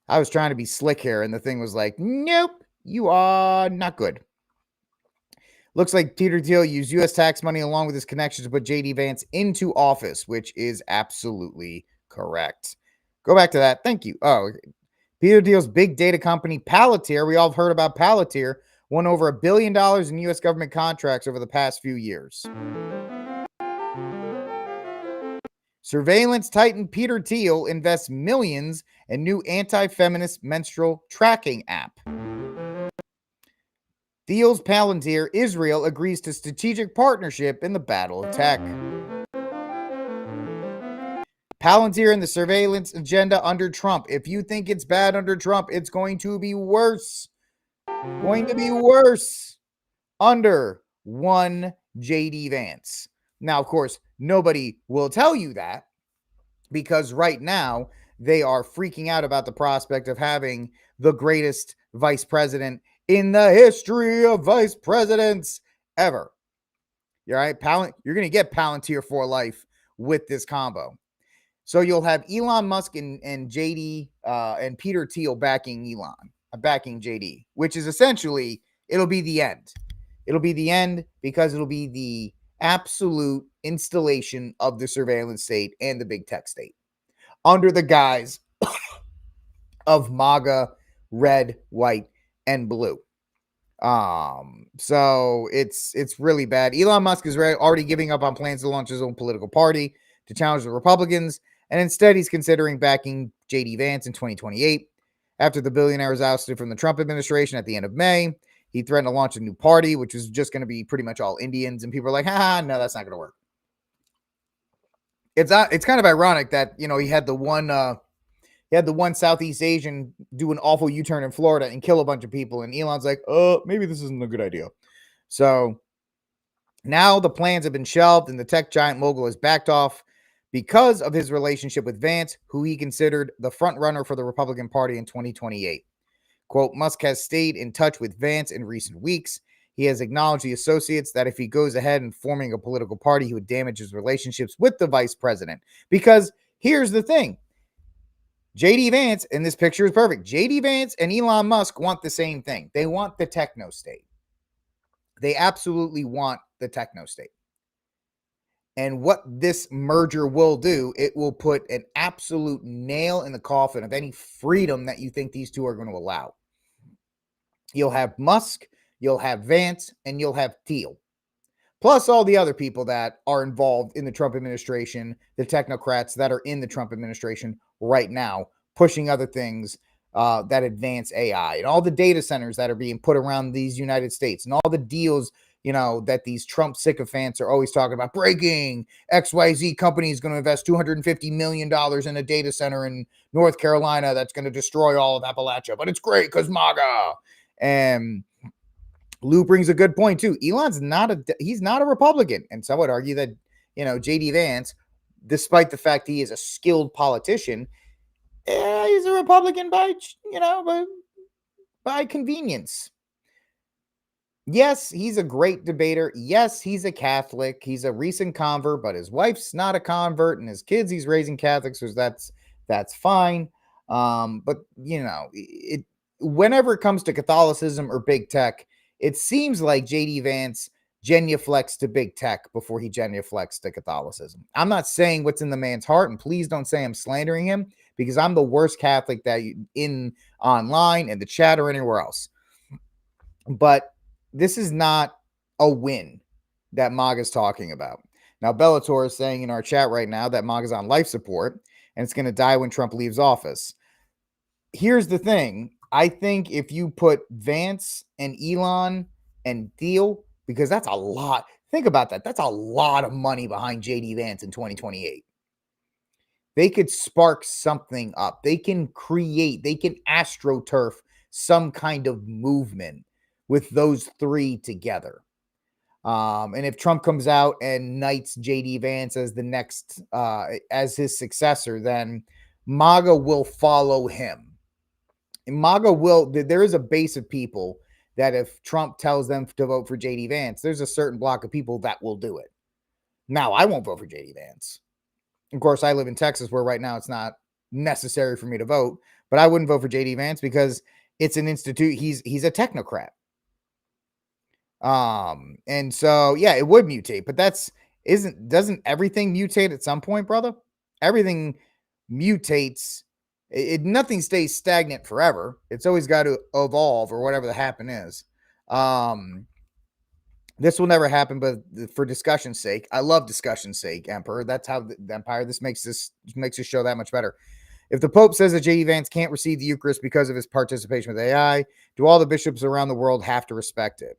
[SPEAKER 1] I was trying to be slick here, and the thing was like, nope, you are not good. Looks like Peter Thiel used U.S. tax money along with his connections to put JD Vance into office, which is absolutely correct. Go back to that. Thank you. Oh, Peter Thiel's big data company, Palantir, we all have heard about Palantir, won over $1 billion in U.S. government contracts over the past few years. Surveillance titan Peter Thiel invests millions in new anti-feminist menstrual tracking app. Thiel's Palantir, Israel agrees to strategic partnership in the battle of tech. Palantir and the surveillance agenda under Trump. If you think it's bad under Trump, it's going to be worse. Going to be worse under one JD Vance. Now, of course, nobody will tell you that because right now they are freaking out about the prospect of having the greatest vice president in the history of vice presidents ever. All right, you're going to get Palantir for life with this combo. So you'll have Elon Musk and JD and Peter Thiel backing JD, which is essentially, it'll be the end. It'll be the end because it'll be the absolute installation of the surveillance state and the big tech state under the guise of MAGA, red, white, and blue. So it's really bad. Elon Musk is already giving up on plans to launch his own political party to challenge the Republicans. And instead, he's considering backing JD Vance in 2028. After the billionaire was ousted from the Trump administration at the end of May, he threatened to launch a new party, which was just going to be pretty much all Indians. And people are like, no, that's not going to work. It's kind of ironic that, he had the one Southeast Asian do an awful U-turn in Florida and kill a bunch of people. And Elon's like, maybe this isn't a good idea. So now the plans have been shelved and the tech giant mogul has backed off because of his relationship with Vance, who he considered the front runner for the Republican Party in 2028. Quote, Musk has stayed in touch with Vance in recent weeks. He has acknowledged the associates that if he goes ahead and forming a political party, he would damage his relationships with the vice president. Because here's the thing. JD Vance, and this picture is perfect. JD Vance and Elon Musk want the same thing. They want the techno state. They absolutely want the techno state. And what this merger will do, it will put an absolute nail in the coffin of any freedom that you think these two are going to allow. You'll have Musk, you'll have Vance, and you'll have Thiel. Plus all the other people that are involved in the Trump administration, the technocrats that are in the Trump administration right now, pushing other things that advance AI, and all the data centers that are being put around these United States, and all the deals that these Trump sycophants are always talking about. Breaking, XYZ company is going to invest $250 million in a data center in North Carolina that's going to destroy all of Appalachia. But it's great because MAGA. And Lou brings a good point too. Elon's he's not a Republican. And some would argue that, JD Vance, despite the fact he is a skilled politician, he's a Republican by convenience. Yes, he's a great debater. Yes, he's a Catholic. He's a recent convert, but his wife's not a convert, and his kids he's raising Catholics, so that's fine. But whenever it comes to Catholicism or big tech, it seems like JD Vance genuflects to big tech before he genuflects to Catholicism. I'm not saying what's in the man's heart, and please don't say I'm slandering him, because I'm the worst Catholic that in online and the chat or anywhere else. But this is not a win that MAGA's talking about. Now, Bellator is saying in our chat right now that MAGA's on life support and it's going to die when Trump leaves office. Here's the thing. I think if you put Vance and Elon and Thiel, because that's a lot. Think about that. That's a lot of money behind JD Vance in 2028. They could spark something up. They can astroturf some kind of movement with those three together. And if Trump comes out and knights JD Vance as the next, as his successor, then MAGA will follow him. And MAGA will, there is a base of people that if Trump tells them to vote for JD Vance, there's a certain block of people that will do it. Now, I won't vote for JD Vance. Of course, I live in Texas where right now it's not necessary for me to vote, but I wouldn't vote for JD Vance because it's an institute. He's a technocrat. And so, yeah, it would mutate, but doesn't everything mutate at some point, brother? Everything mutates. Nothing stays stagnant forever. It's always got to evolve or whatever the happen is. This will never happen, but for discussion's sake, I love discussion's sake, Emperor. That's how the Empire, this makes this show that much better. If the Pope says that JD Vance can't receive the Eucharist because of his participation with AI, do all the bishops around the world have to respect it?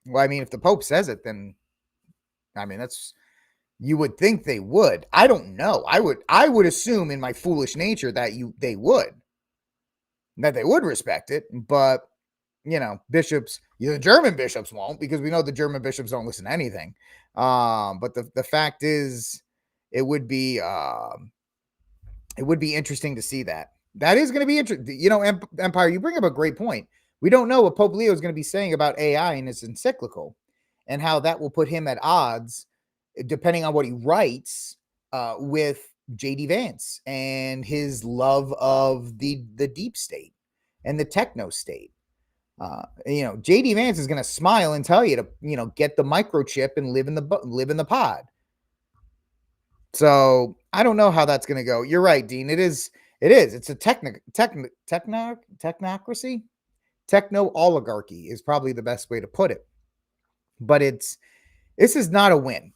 [SPEAKER 1] Well, I mean, if the Pope says it, then, I mean, you would think they would. I don't know. I would assume in my foolish nature that they would respect it, but bishops, the German bishops won't, because we know the German bishops don't listen to anything. But the fact is, it would be interesting to see that. That is going to be interesting. Empire, you bring up a great point. We don't know what Pope Leo is going to be saying about AI in his encyclical and how that will put him at odds, depending on what he writes, with JD Vance and his love of the deep state and the techno state. JD Vance is going to smile and tell you to, get the microchip and live in the pod. So I don't know how that's going to go. You're right, Dean. It is. It's a technocracy. Techno oligarchy is probably the best way to put it. But this is not a win.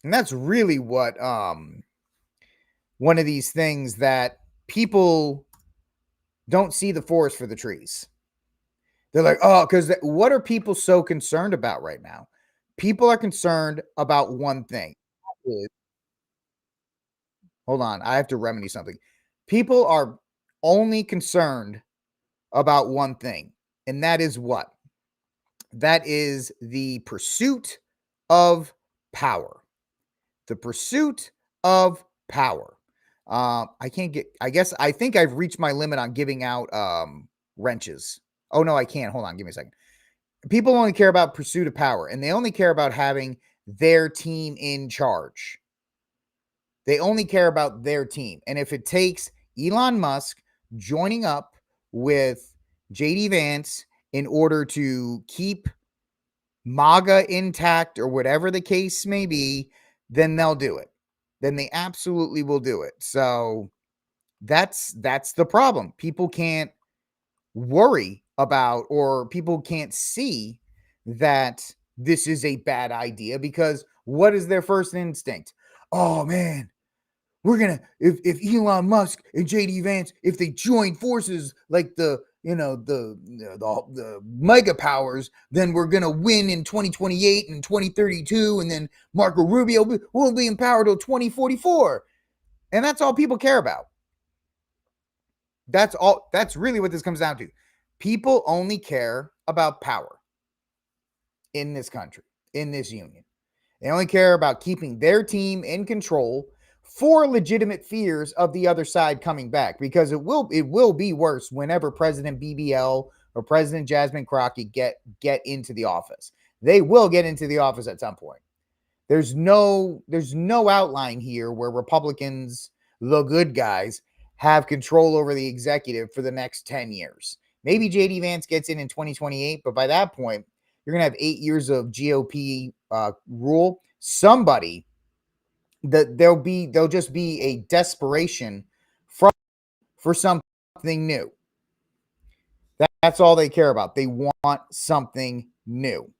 [SPEAKER 1] And that's really what one of these things that people don't see the forest for the trees. They're like, oh, because what are people so concerned about right now? People are concerned about one thing. Hold on, I have to remedy something. People are only concerned about one thing, and that is what? That is the pursuit of power. The pursuit of power. I think I've reached my limit on giving out wrenches. Oh, no, I can't. Hold on. Give me a second. People only care about pursuit of power, and they only care about having their team in charge. They only care about their team. And if it takes Elon Musk joining up with JD Vance in order to keep MAGA intact or whatever the case may be, then they'll do it. Then they absolutely will do it. So that's the problem. People can't worry about, or people can't see that this is a bad idea, because what is their first instinct? Oh man, we're gonna, if Elon Musk and JD Vance, if they join forces like the mega powers, then we're gonna win in 2028 and 2032, and then Marco Rubio will be in power till 2044. And that's all people care about. That's really what this comes down to. People only care about power in this country, in this union. They only care about keeping their team in control for legitimate fears of the other side coming back, because it will be worse whenever President BBL or President Jasmine Crockett get into the office. They will get into the office at some point. There's no outline here where Republicans, the good guys, have control over the executive for the next 10 years. Maybe JD Vance gets in 2028, but by that point, You're going to have 8 years of GOP rule. Somebody there'll just be a desperation for something new. That's all they care about. They want something new.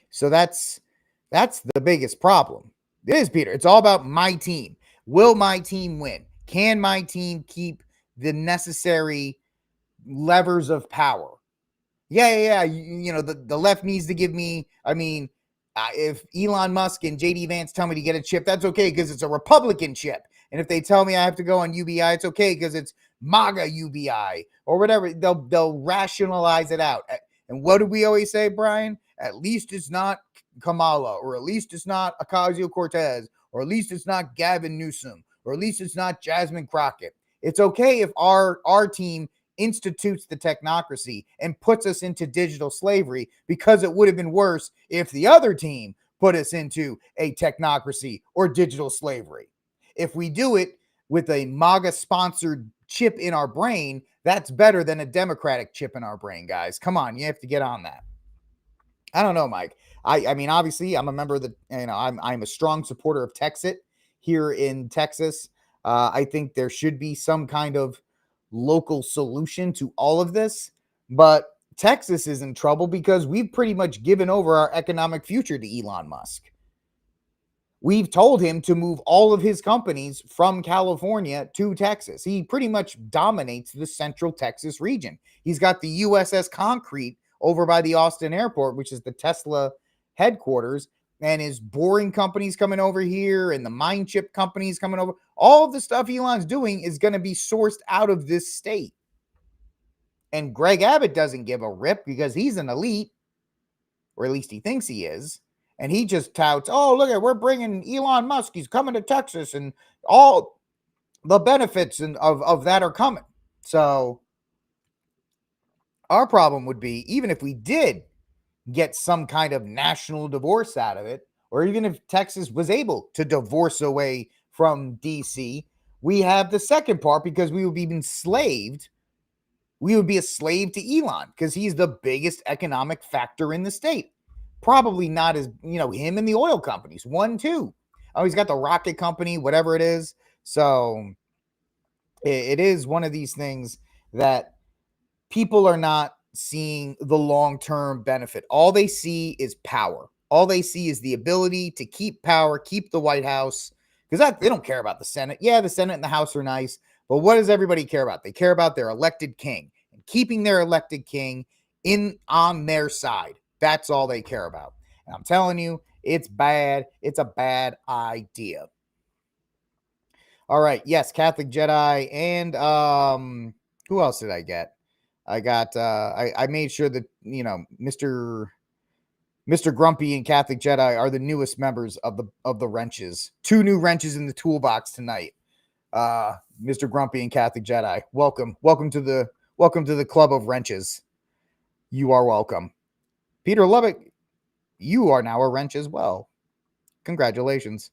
[SPEAKER 1] So that's the biggest problem. It is, Peter. It's all about my team. Will my team win? Can my team keep the necessary levers of power? Yeah. You know, the left needs to give me, if Elon Musk and JD Vance tell me to get a chip, that's okay because it's a Republican chip. And if they tell me I have to go on UBI, it's okay because it's MAGA UBI or whatever. They'll rationalize it out. And what do we always say, Brian? At least it's not Kamala, or at least it's not Ocasio-Cortez, or at least it's not Gavin Newsom, or at least it's not Jasmine Crockett. It's okay if our team institutes the technocracy and puts us into digital slavery, because it would have been worse if the other team put us into a technocracy or digital slavery. If we do it with a MAGA-sponsored chip in our brain, that's better than a Democratic chip in our brain, guys. Come on, you have to get on that. I don't know, Mike. I mean, obviously, I'm a member of the, I'm a strong supporter of Texit here in Texas. I think there should be some kind of local solution to all of this, but Texas is in trouble because we've pretty much given over our economic future to Elon Musk. We've told him to move all of his companies from California to Texas. He pretty much dominates the central Texas region. He's got the USS Concrete over by the Austin airport, which is the Tesla headquarters, and his boring companies coming over here and the mine chip companies coming over. All of the stuff Elon's doing is going to be sourced out of this state. And Greg Abbott doesn't give a rip because he's an elite, or at least he thinks he is. And he just touts, oh, look at, we're bringing Elon Musk. He's coming to Texas, and all the benefits of that are coming. So our problem would be, even if we did get some kind of national divorce out of it, or even if Texas was able to divorce away from DC, we have the second part, because we would be enslaved. We would be a slave to Elon because he's the biggest economic factor in the state. Probably not as, him and the oil companies. 1, 2. Oh, he's got the rocket company, whatever it is. So it is one of these things that people are not seeing the long-term benefit. All they see is power. All they see is the ability to keep power, keep the White House, because they don't care about the Senate. Yeah, the Senate and the House are nice, but what does everybody care about? They care about their elected king and keeping their elected king on their side. That's all they care about. And I'm telling you, it's bad. It's a bad idea. All right. Yes, Catholic Jedi. And who else did I get? I got I made sure that, Mr. Grumpy and Catholic Jedi are the newest members of the wrenches. 2 new wrenches in the toolbox tonight. Mr. Grumpy and Catholic Jedi. Welcome to the club of wrenches. You are welcome. Peter Lubbock, you are now a wrench as well. Congratulations.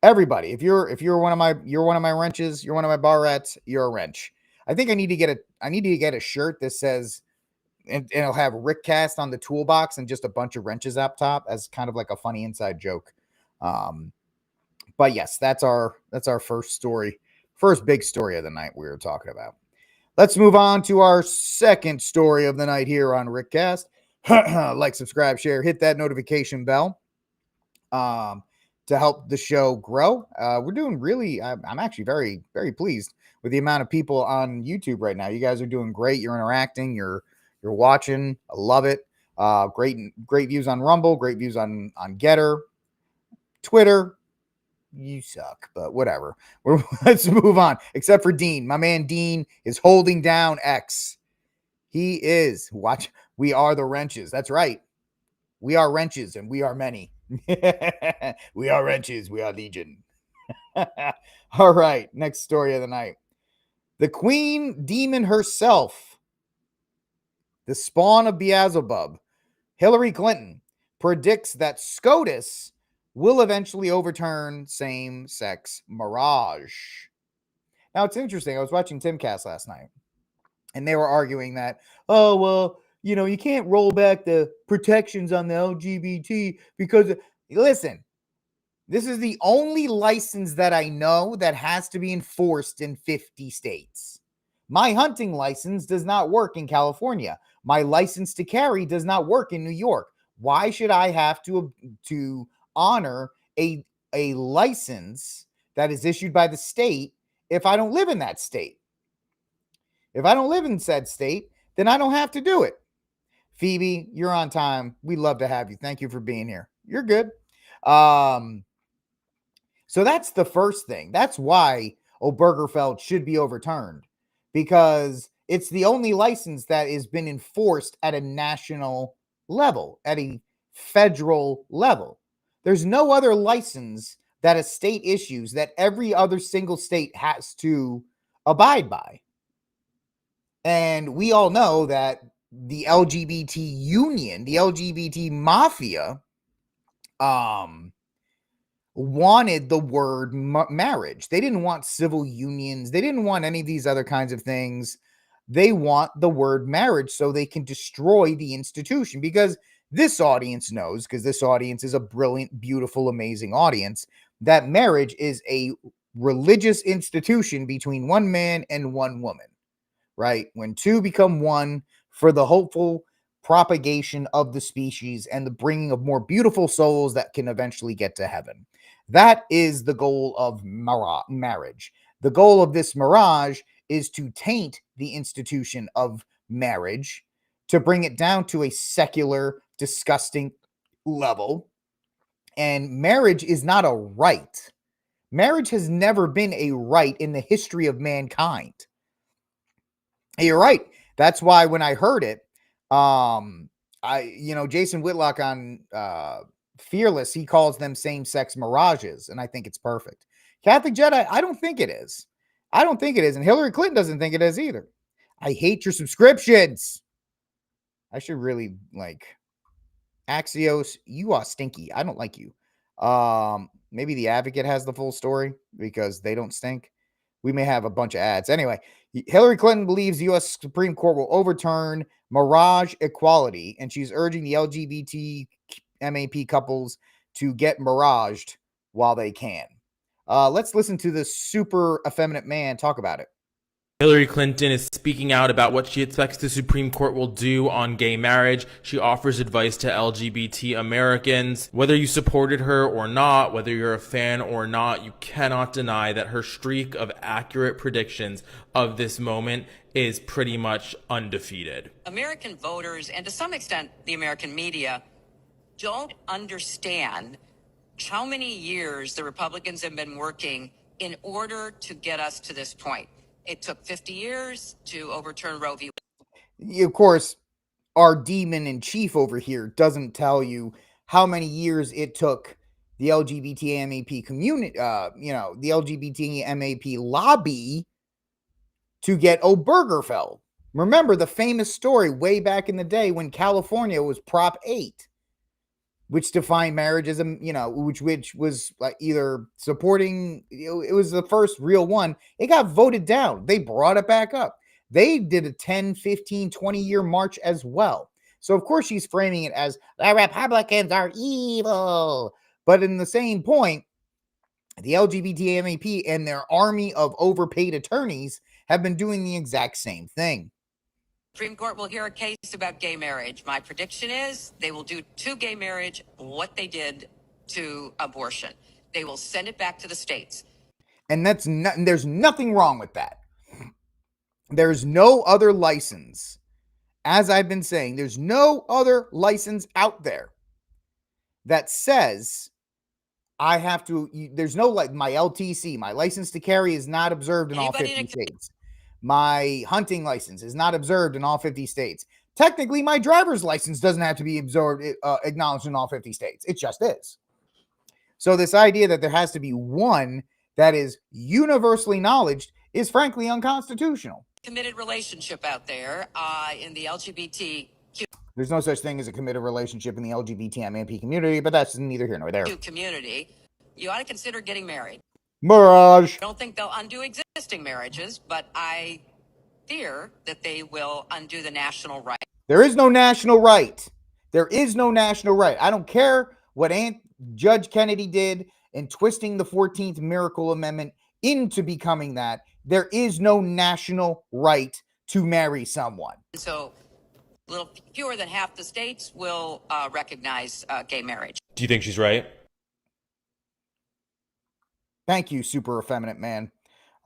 [SPEAKER 1] Everybody, if you're one of my wrenches, you're one of my barrettes, you're a wrench. I think I need to get a shirt that says, and it'll have RickCast on the toolbox and just a bunch of wrenches up top as kind of like a funny inside joke. But yes, that's our first big story of the night we were talking about. Let's move on to our second story of the night here on RickCast. Like, subscribe, share, hit that notification bell to help the show grow. We're doing really, I'm actually very, very pleased with the amount of people on YouTube right now. You guys are doing great. You're interacting. You're watching. I love it. Great views on Rumble. Great views on Getter. Twitter. You suck, but whatever. Let's move on. Except for Dean. My man Dean is holding down X. He is. Watch. We are the wrenches. That's right. We are wrenches, and we are many. We are wrenches. We are legion. All right. Next story of the night. The queen demon herself, the spawn of Beelzebub, Hillary Clinton, predicts that SCOTUS will eventually overturn same-sex marriage. Now, it's interesting. I was watching Timcast last night, and they were arguing that, oh, well, you can't roll back the protections on the LGBT because, listen, this is the only license that I know that has to be enforced in 50 states. My hunting license does not work in California. My license to carry does not work in New York. Why should I have to honor a license that is issued by the state if I don't live in that state? If I don't live in said state, then I don't have to do it. Phoebe, you're on time. We love to have you. Thank you for being here. You're good. So that's the first thing. That's why Obergefell should be overturned, because it's the only license that has been enforced at a national level, at a federal level. There's no other license that a state issues that every other single state has to abide by. And we all know that the LGBT union, the LGBT mafia, wanted the word marriage. They didn't want civil unions. They didn't want any of these other kinds of things. They want the word marriage so they can destroy the institution, because this audience knows, because this audience is a brilliant, beautiful, amazing audience, that marriage is a religious institution between one man and one woman, right? When two become one for the hopeful propagation of the species and the bringing of more beautiful souls that can eventually get to heaven. That is the goal of marriage. The goal of this mirage is to taint the institution of marriage, to bring it down to a secular, disgusting level. And marriage is not a right. Marriage has never been a right in the history of mankind. You're right. That's why when I heard it, Jason Whitlock on Fearless, he calls them same-sex mirages, and I think it's perfect. Catholic Jedi, I don't think it is. I don't think it is, and Hillary Clinton doesn't think it is either. I hate your subscriptions. I should really, Axios, you are stinky. I don't like you. Maybe the Advocate has the full story because they don't stink. We may have a bunch of ads. Anyway, Hillary Clinton believes the U.S. Supreme Court will overturn mirage equality, and she's urging the LGBT MAP couples to get miraged while they can. Let's listen to this super effeminate man talk about it.
[SPEAKER 9] Hillary Clinton is speaking out about what she expects the Supreme Court will do on gay marriage. She offers advice to LGBT Americans. Whether you supported her or not, whether you're a fan or not, you cannot deny that her streak of accurate predictions of this moment is pretty much undefeated.
[SPEAKER 10] American voters, and to some extent the American media, don't understand how many years the Republicans have been working in order to get us to this point. It took 50 years to overturn Roe v.
[SPEAKER 1] Of course, our demon in chief over here doesn't tell you how many years it took the LGBT MAP community, the LGBT MAP lobby to get Obergefell. Remember the famous story way back in the day when California was Prop 8, which defined marriage as which was either supporting, it was the first real one. It got voted down. They brought it back up. They did a 10, 15, 20-year march as well. So, of course, she's framing it as the Republicans are evil. But in the same point, the LGBT MAP and their army of overpaid attorneys have been doing the exact same thing.
[SPEAKER 10] Supreme Court will hear a case about gay marriage. My prediction is they will do to gay marriage what they did to abortion. They will send it back to the states.
[SPEAKER 1] And there's nothing wrong with that. There's no other license. As I've been saying, there's no other license out there that says I have to, there's no, my LTC, my license to carry is not observed in all 50 states. My hunting license is not observed in all 50 states. Technically, my driver's license doesn't have to be acknowledged in all 50 states. It just is. So this idea that there has to be one that is universally acknowledged is frankly unconstitutional.
[SPEAKER 10] Committed relationship out there in the LGBT.
[SPEAKER 1] There's no such thing as a committed relationship in the LGBT MAP community, but that's neither here nor there.
[SPEAKER 10] Community, you ought to consider getting married.
[SPEAKER 1] Mirage.
[SPEAKER 10] I don't think they'll undo existing marriages, but I fear that they will undo the national right.
[SPEAKER 1] There is no national right. There is no national right. I don't care what Judge Kennedy did in twisting the 14th Miracle Amendment into becoming that. There is no national right to marry someone.
[SPEAKER 10] So a little fewer than half the states will recognize gay marriage.
[SPEAKER 9] Do you think she's right?
[SPEAKER 1] Thank you, super effeminate man,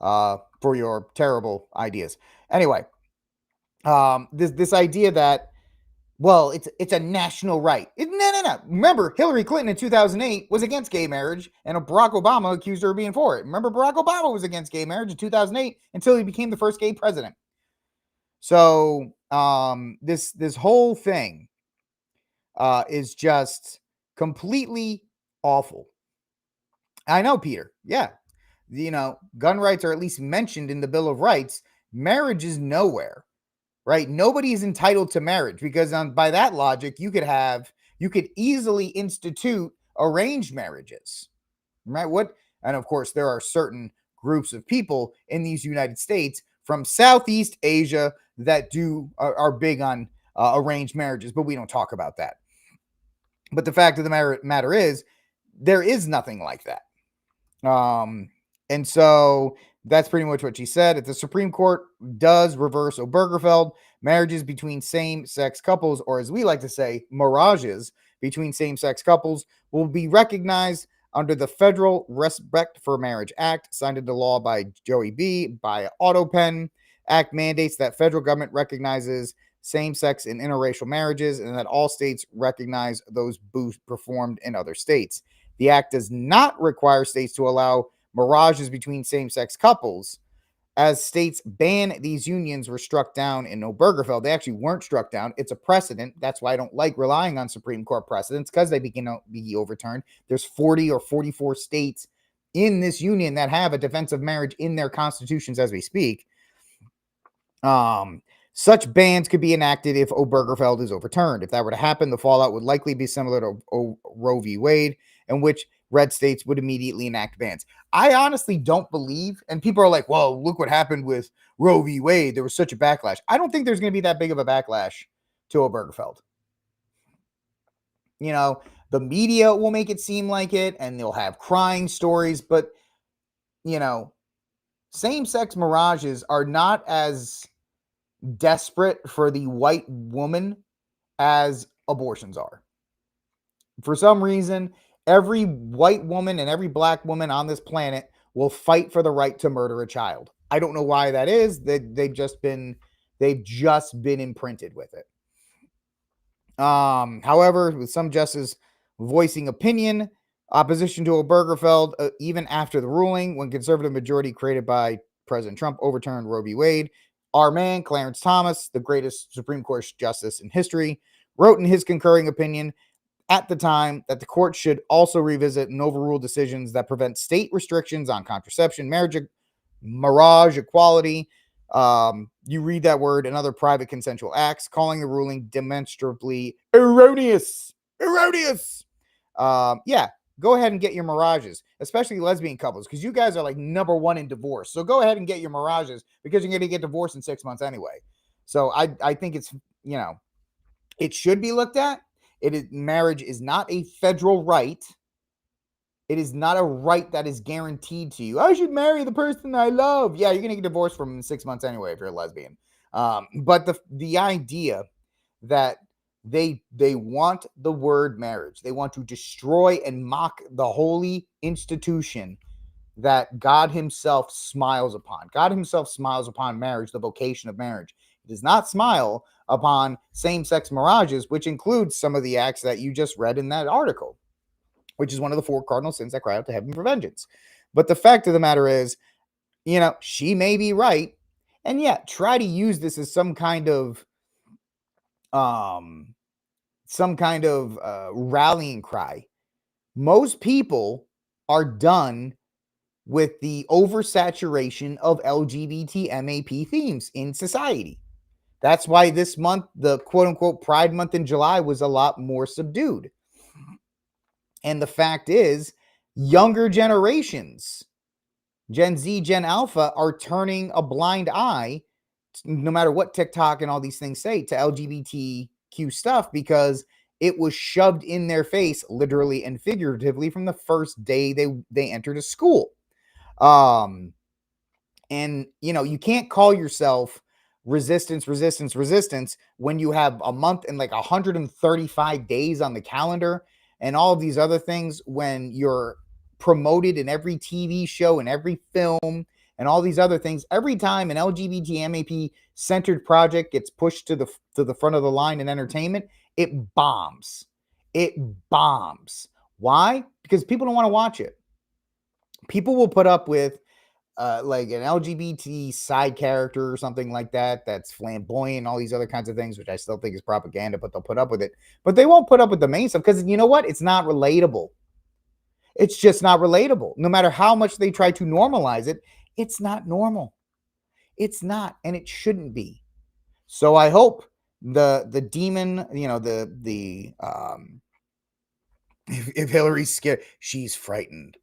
[SPEAKER 1] for your terrible ideas. Anyway, this idea that, well, it's a national right. No. Remember, Hillary Clinton in 2008 was against gay marriage, and Barack Obama accused her of being for it. Remember, Barack Obama was against gay marriage in 2008 until he became the first gay president. So this whole thing is just completely awful. I know, Peter. Yeah. Gun rights are at least mentioned in the Bill of Rights. Marriage is nowhere. Right? Nobody is entitled to marriage because by that logic, you could easily institute arranged marriages, right? And of course, there are certain groups of people in these United States from Southeast Asia that are big on arranged marriages, but we don't talk about that. But the fact of the matter is, there is nothing like that. And so that's pretty much what she said. If the Supreme Court does reverse Obergefell, marriages between same-sex couples, or as we like to say, mirages between same-sex couples, will be recognized under the Federal Respect for Marriage Act, signed into law by Joey B. by AutoPen. Act mandates that federal government recognizes same-sex and interracial marriages and that all states recognize those performed in other states. The act does not require states to allow mirages between same-sex couples. As states ban these unions were struck down in Obergefell. They actually weren't struck down. It's a precedent. That's why I don't like relying on Supreme Court precedents, because they begin to be overturned. There's 40 or 44 states in this union that have a defense of marriage in their constitutions as we speak. Such bans could be enacted if Obergefell is overturned. If that were to happen, the fallout would likely be similar to Roe v. Wade, in which red states would immediately enact bans. I honestly don't believe, and people are like, well, look what happened with Roe v. Wade. There was such a backlash. I don't think there's going to be that big of a backlash to Obergefell. The media will make it seem like it, and they'll have crying stories, but, same-sex mirages are not as desperate for the white woman as abortions are. For some reason, every white woman and every black woman on this planet will fight for the right to murder a child. I don't know why that is. They've just been imprinted with it. However, with some justices voicing opinion, opposition to Obergefell, even after the ruling, when conservative majority created by President Trump overturned Roe v. Wade, our man, Clarence Thomas, the greatest Supreme Court justice in history, wrote in his concurring opinion at the time that the court should also revisit and overrule decisions that prevent state restrictions on contraception, marriage, mirage, equality. You read that word, and other private consensual acts, calling the ruling demonstrably erroneous. Yeah, go ahead and get your mirages, especially lesbian couples, because you guys are like number one in divorce. So go ahead and get your mirages, because you're going to get divorced in 6 months anyway. So I think it's, it should be looked at. Marriage is not a federal right. It is not a right that is guaranteed to you. I should marry the person I love. Yeah, you're going to get divorced from in 6 months anyway if you're a lesbian. But the idea that they want the word marriage, they want to destroy and mock the holy institution that God himself smiles upon. God himself smiles upon marriage, the vocation of marriage. He does not smile upon same-sex mirages, which includes some of the acts that you just read in that article, which is one of the 4 cardinal sins that cry out to heaven for vengeance. But the fact of the matter is, she may be right. And yeah, try to use this as some kind of rallying cry. Most people are done with the oversaturation of LGBT MAP themes in society. That's why this month, the quote-unquote Pride Month in July, was a lot more subdued. And the fact is, younger generations, Gen Z, Gen Alpha, are turning a blind eye no matter what TikTok and all these things say, to LGBTQ stuff, because it was shoved in their face, literally and figuratively, from the first day they entered a school. And you can't call yourself resistance when you have a month and like 135 days on the calendar and all of these other things, when you're promoted in every TV show and every film and all these other things. Every time an LGBT MAP centered project gets pushed to the front of the line in entertainment, it bombs. It bombs. Why? Because people don't want to watch it. People will put up with like an LGBT side character or something like that that's flamboyant and all these other kinds of things, which I still think is propaganda, but they'll put up with it. But they won't put up with the main stuff because you know what? It's not relatable. It's just not relatable. No matter how much they try to normalize it, it's not normal. It's not, and it shouldn't be. So I hope the demon, if Hillary's scared, she's frightened.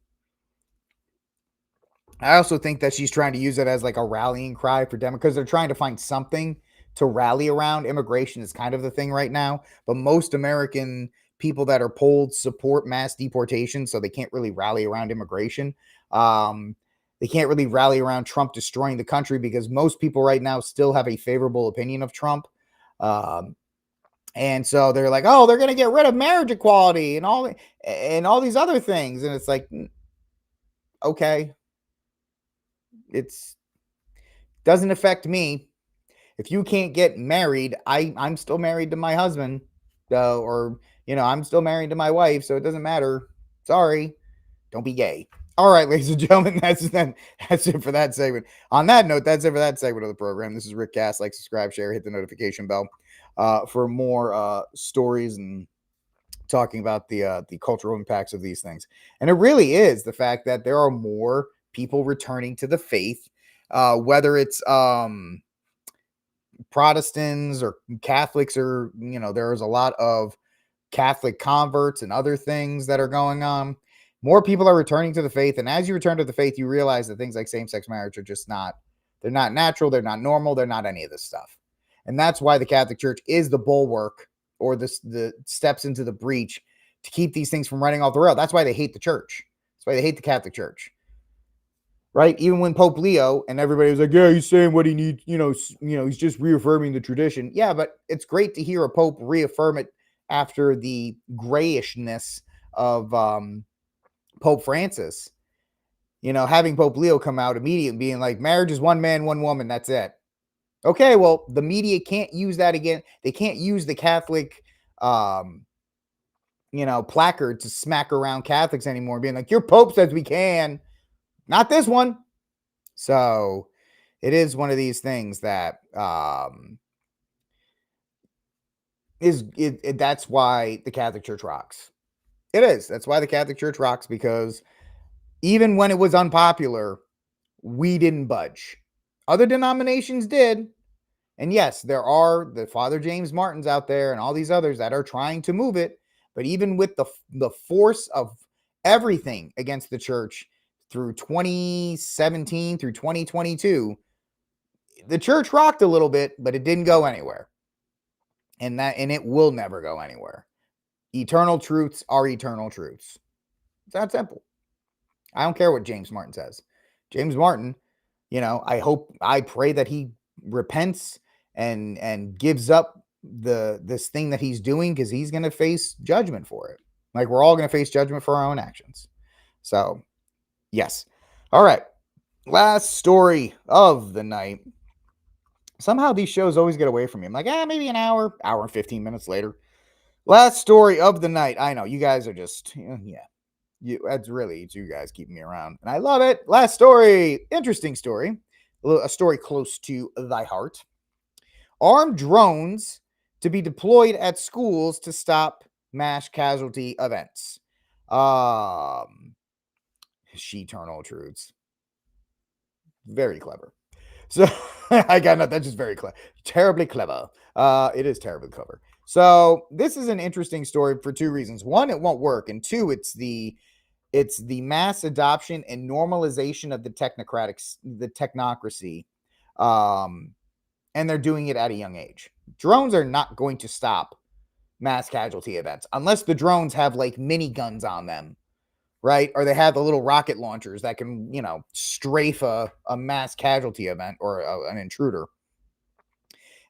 [SPEAKER 1] I also think that she's trying to use it as like a rallying cry for Democrats, because they're trying to find something to rally around. Immigration is kind of the thing right now, but most American people that are polled support mass deportation, so they can't really rally around immigration. They can't really rally around Trump destroying the country, because most people right now still have a favorable opinion of Trump. And so they're like, oh, they're going to get rid of marriage equality and all these other things. And it's like, okay, doesn't affect me. If you can't get married, I'm still married to my husband, I'm still married to my wife, so it doesn't matter. Sorry, don't be gay. All right, ladies and gentlemen, that's it for that segment. On that note, that's it for that segment of the program. This is RickCast. Like, subscribe, share, hit the notification bell for more stories and talking about the cultural impacts of these things. And it really is the fact that there are more people returning to the faith, whether it's Protestants or Catholics, or there's a lot of Catholic converts and other things that are going on. More people are returning to the faith, and as you return to the faith, you realize that things like same-sex marriage are just they're not natural, they're not normal, they're not any of this stuff. And that's why the Catholic Church is the bulwark, or the steps into the breach to keep these things from running off the rail. That's why they hate the church. That's why they hate the Catholic Church. Right? Even when Pope Leo and everybody was like, yeah, he's saying what he needs, he's just reaffirming the tradition. Yeah, but it's great to hear a Pope reaffirm it after the grayishness of Pope Francis. Having Pope Leo come out immediately being like, marriage is one man, one woman, that's it. Okay, well, the media can't use that again. They can't use the Catholic placard to smack around Catholics anymore, being like, your Pope says we can. Not this one. So it is one of these things that that's why the Catholic Church rocks. It is. That's why the Catholic Church rocks, because even when it was unpopular, we didn't budge. Other denominations did. And yes, there are the Father James Martins out there and all these others that are trying to move it. But even with the force of everything against the church through 2017 through 2022, the church rocked a little bit, but it didn't go anywhere. And it will never go anywhere. Eternal truths are eternal truths. It's that simple. I don't care what James Martin says. James Martin, I pray that he repents and gives up this thing that he's doing, because he's going to face judgment for it. Like, we're all going to face judgment for our own actions. So, yes. All right. Last story of the night. Somehow these shows always get away from me. I'm like, maybe an hour and 15 minutes later. Last story of the night. I know you guys are just, that's really, it's you guys keeping me around, and I love it. Last story. Interesting story. A story close to thy heart. Armed drones to be deployed at schools to stop mass casualty events. She-eternal truths. Very clever. So I got nothing. That's just very clever. Terribly clever. It is terribly clever. So this is an interesting story for two reasons. One, it won't work. And two, it's the mass adoption and normalization of the technocracy and they're doing it at a young age. Drones are not going to stop mass casualty events unless the drones have like mini guns on them, right? Or they have the little rocket launchers that can, strafe a mass casualty event or an intruder.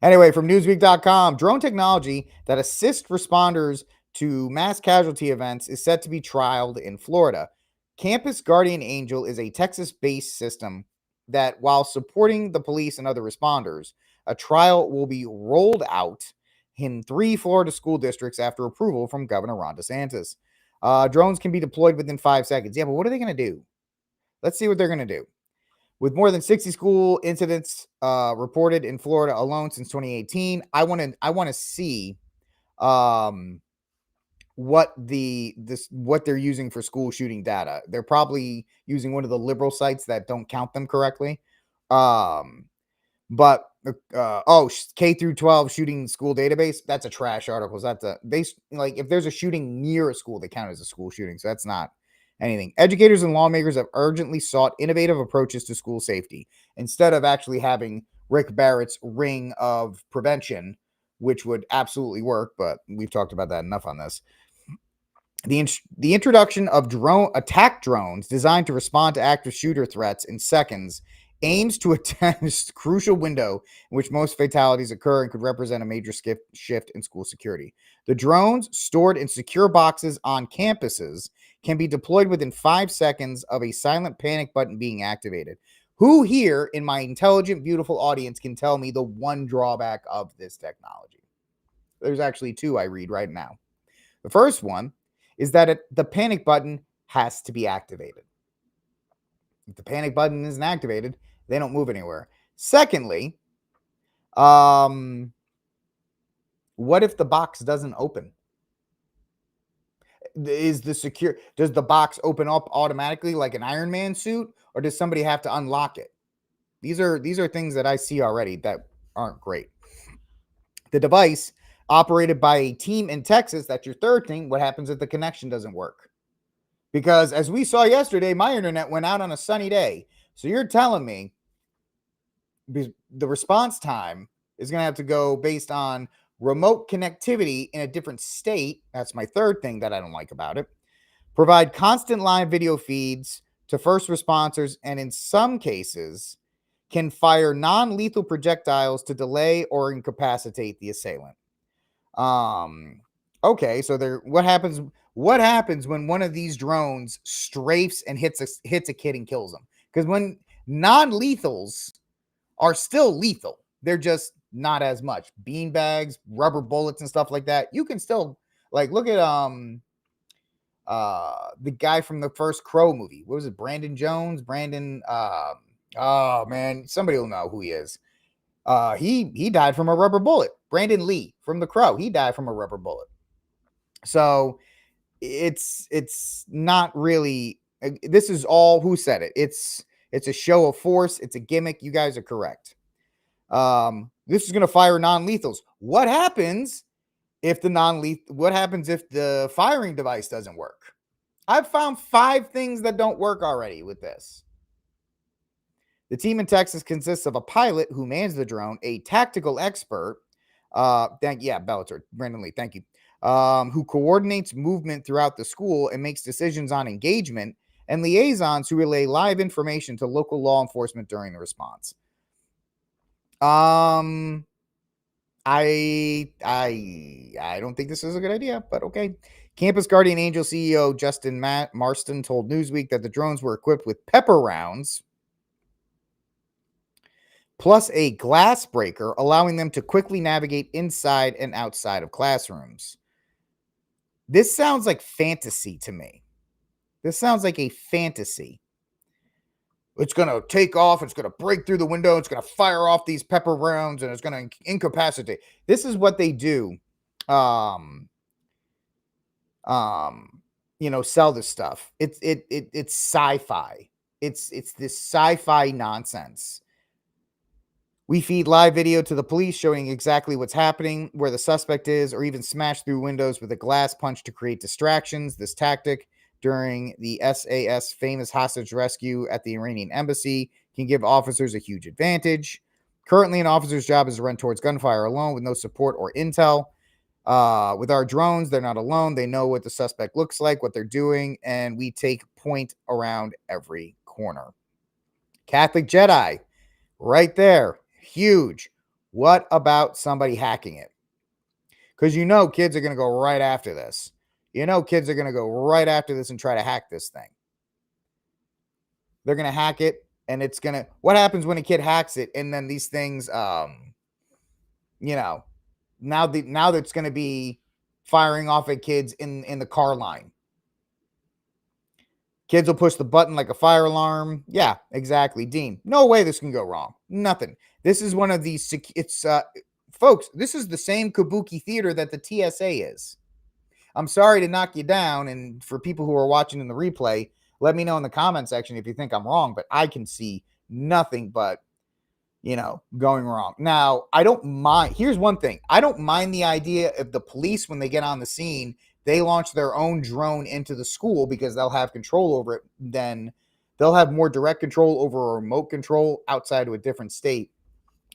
[SPEAKER 1] Anyway, from Newsweek.com, drone technology that assists responders to mass casualty events is set to be trialed in Florida. Campus Guardian Angel is a Texas-based system that, while supporting the police and other responders, a trial will be rolled out in 3 Florida school districts after approval from Governor Ron DeSantis. Drones can be deployed within 5 seconds. Yeah, but what are they going to do? Let's see what they're going to do. With more than 60 school incidents reported in Florida alone since 2018, I want to see what they're using for school shooting data. They're probably using one of the liberal sites that don't count them correctly. But K through 12 shooting school database, that's a trash article. If there's a shooting near a school, they count as a school shooting. So that's not anything. Educators and lawmakers have urgently sought innovative approaches to school safety instead of actually having Rick Barrett's ring of prevention, which would absolutely work, but we've talked about that enough on this. The introduction of attack drones designed to respond to active shooter threats in seconds aims to attempt a crucial window in which most fatalities occur and could represent a major shift in school security. The drones, stored in secure boxes on campuses, can be deployed within 5 seconds of a silent panic button being activated. Who here in my intelligent, beautiful audience can tell me the one drawback of this technology? There's actually 2 I read right now. The first one is that the panic button has to be activated. If the panic button isn't activated, they don't move anywhere. Secondly, what if the box doesn't open? Does the box open up automatically like an Iron Man suit, or does somebody have to unlock it? These are things that I see already that aren't great. The device, operated by a team in Texas, that's your third thing. What happens if the connection doesn't work? Because as we saw yesterday, my internet went out on a sunny day. So you're telling me the response time is going to have to go based on remote connectivity in a different state. That's my third thing that I don't like about it. Provide constant live video feeds to first responders, and in some cases can fire non-lethal projectiles to delay or incapacitate the assailant. Okay, so what happens when one of these drones strafes and hits a kid and kills them? Because when non-lethals are still lethal, they're just not as much. Beanbags, rubber bullets, and stuff like that. You can still, like, look at the guy from the first Crow movie. What was it? Brandon Jones? Oh man, somebody will know who he is. He died from a rubber bullet. Brandon Lee from The Crow, he died from a rubber bullet. So it's not really. This is all, who said it? It's a show of force. It's a gimmick. You guys are correct. This is going to fire non-lethals. What happens if what happens if the firing device doesn't work? I've found 5 things that don't work already with this. The team in Texas consists of a pilot who mans the drone, a tactical expert, Bellator, Brandon Lee, thank you, who coordinates movement throughout the school and makes decisions on engagement, and liaisons who relay live information to local law enforcement during the response. I don't think this is a good idea, but okay. Campus Guardian Angel CEO Justin Marston told Newsweek that the drones were equipped with pepper rounds plus a glass breaker, allowing them to quickly navigate inside and outside of classrooms. This sounds like fantasy to me. This sounds like a fantasy. It's going to take off. It's going to break through the window. It's going to fire off these pepper rounds, and it's going to incapacitate. This is what they do. Sell this stuff. It's sci-fi. It's this sci-fi nonsense. We feed live video to the police showing exactly what's happening, where the suspect is, or even smash through windows with a glass punch to create distractions. This tactic during the SAS famous hostage rescue at the Iranian embassy can give officers a huge advantage. Currently, an officer's job is to run towards gunfire alone with no support or intel. With our drones, they're not alone. They know what the suspect looks like, what they're doing, and we take point around every corner. Catholic Jedi, right there. Huge. What about somebody hacking it? Because you know kids are going to go right after this. You know kids are going to go right after this and try to hack this thing. They're going to hack it, and it's going to... What happens when a kid hacks it, and then these things, you know, now that's going to be firing off at kids in the car line. Kids will push the button like a fire alarm. Yeah, exactly. Dean, no way this can go wrong. Nothing. This is one of these... Folks, this is the same kabuki theater that the TSA is. I'm sorry to knock you down, and for people who are watching in the replay, let me know in the comment section if you think I'm wrong, but I can see nothing but, you know, going wrong. Now, I don't mind. Here's one thing. I don't mind the idea of the police, when they get on the scene, they launch their own drone into the school because they'll have control over it. Then they'll have more direct control over a remote control outside of a different state.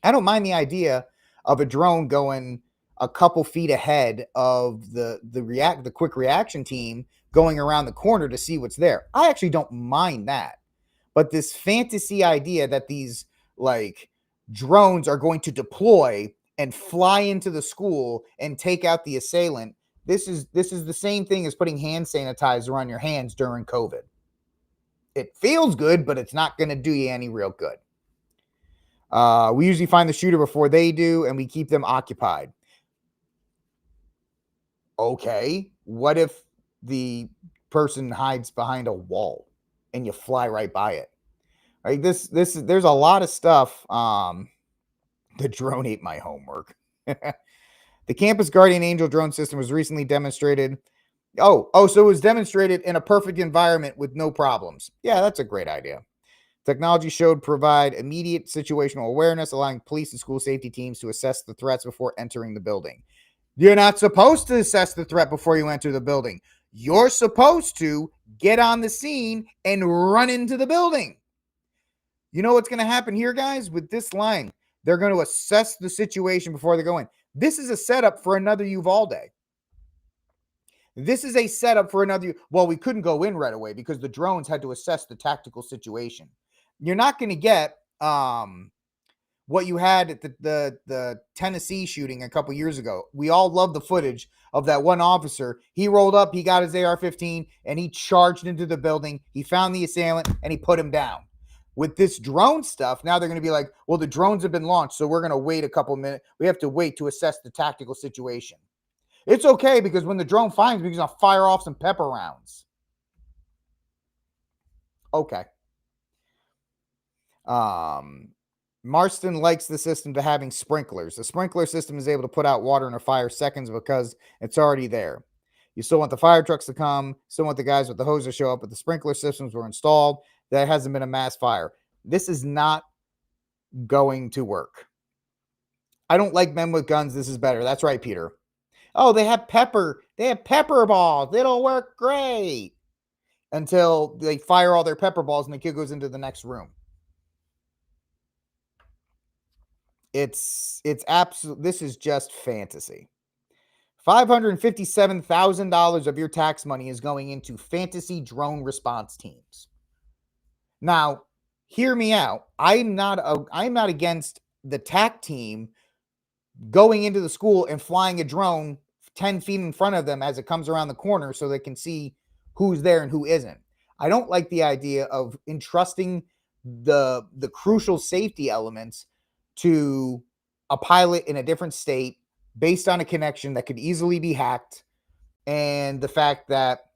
[SPEAKER 1] I don't mind the idea of a drone going a couple feet ahead of the quick reaction team going around the corner to see what's there. I actually don't mind that. But this fantasy idea that these like drones are going to deploy and fly into the school and take out the assailant, this is the same thing as putting hand sanitizer on your hands during COVID. It feels good, but it's not going to do you any real good. We usually find the shooter before they do, and we keep them occupied. Okay, what if the person hides behind a wall and you fly right by it? Right, there's a lot of stuff. The drone ate my homework. The Campus Guardian Angel drone system was recently demonstrated. So it was demonstrated in a perfect environment with no problems. Yeah, that's a great idea. Technology showed provide immediate situational awareness, allowing police and school safety teams to assess the threats before entering the building. You're not supposed to assess the threat before you enter the building. You're supposed to get on the scene and run into the building. You know what's going to happen here, guys? With this line, they're going to assess the situation before they go in. This is a setup for another Uvalde. This is a setup for another... Well, we couldn't go in right away because the drones had to assess the tactical situation. You're not going to get what you had at the Tennessee shooting a couple years ago. We all love the footage of that one officer. He rolled up, he got his AR-15, and he charged into the building. He found the assailant, and he put him down. With this drone stuff, now they're going to be like, well, the drones have been launched, so we're going to wait a couple minutes. We have to wait to assess the tactical situation. It's okay, because when the drone finds me, he's going to fire off some pepper rounds. Okay. Marston likes the system to having sprinklers. The sprinkler system is able to put out water in a fire seconds because it's already there. You still want the fire trucks to come, still want the guys with the hose to show up, but the sprinkler systems were installed. That hasn't been a mass fire. This is not going to work. I don't like men with guns. This is better. That's right, Peter. Oh, they have pepper. They have pepper balls. It'll work great. Until they fire all their pepper balls and the kid goes into the next room. It's absolute. This is just fantasy. $557,000 of your tax money is going into fantasy drone response teams. Now, hear me out. I'm not against the TAC team going into the school and flying a drone 10 feet in front of them as it comes around the corner so they can see who's there and who isn't. I don't like the idea of entrusting the crucial safety elements to a pilot in a different state based on a connection that could easily be hacked, and the fact that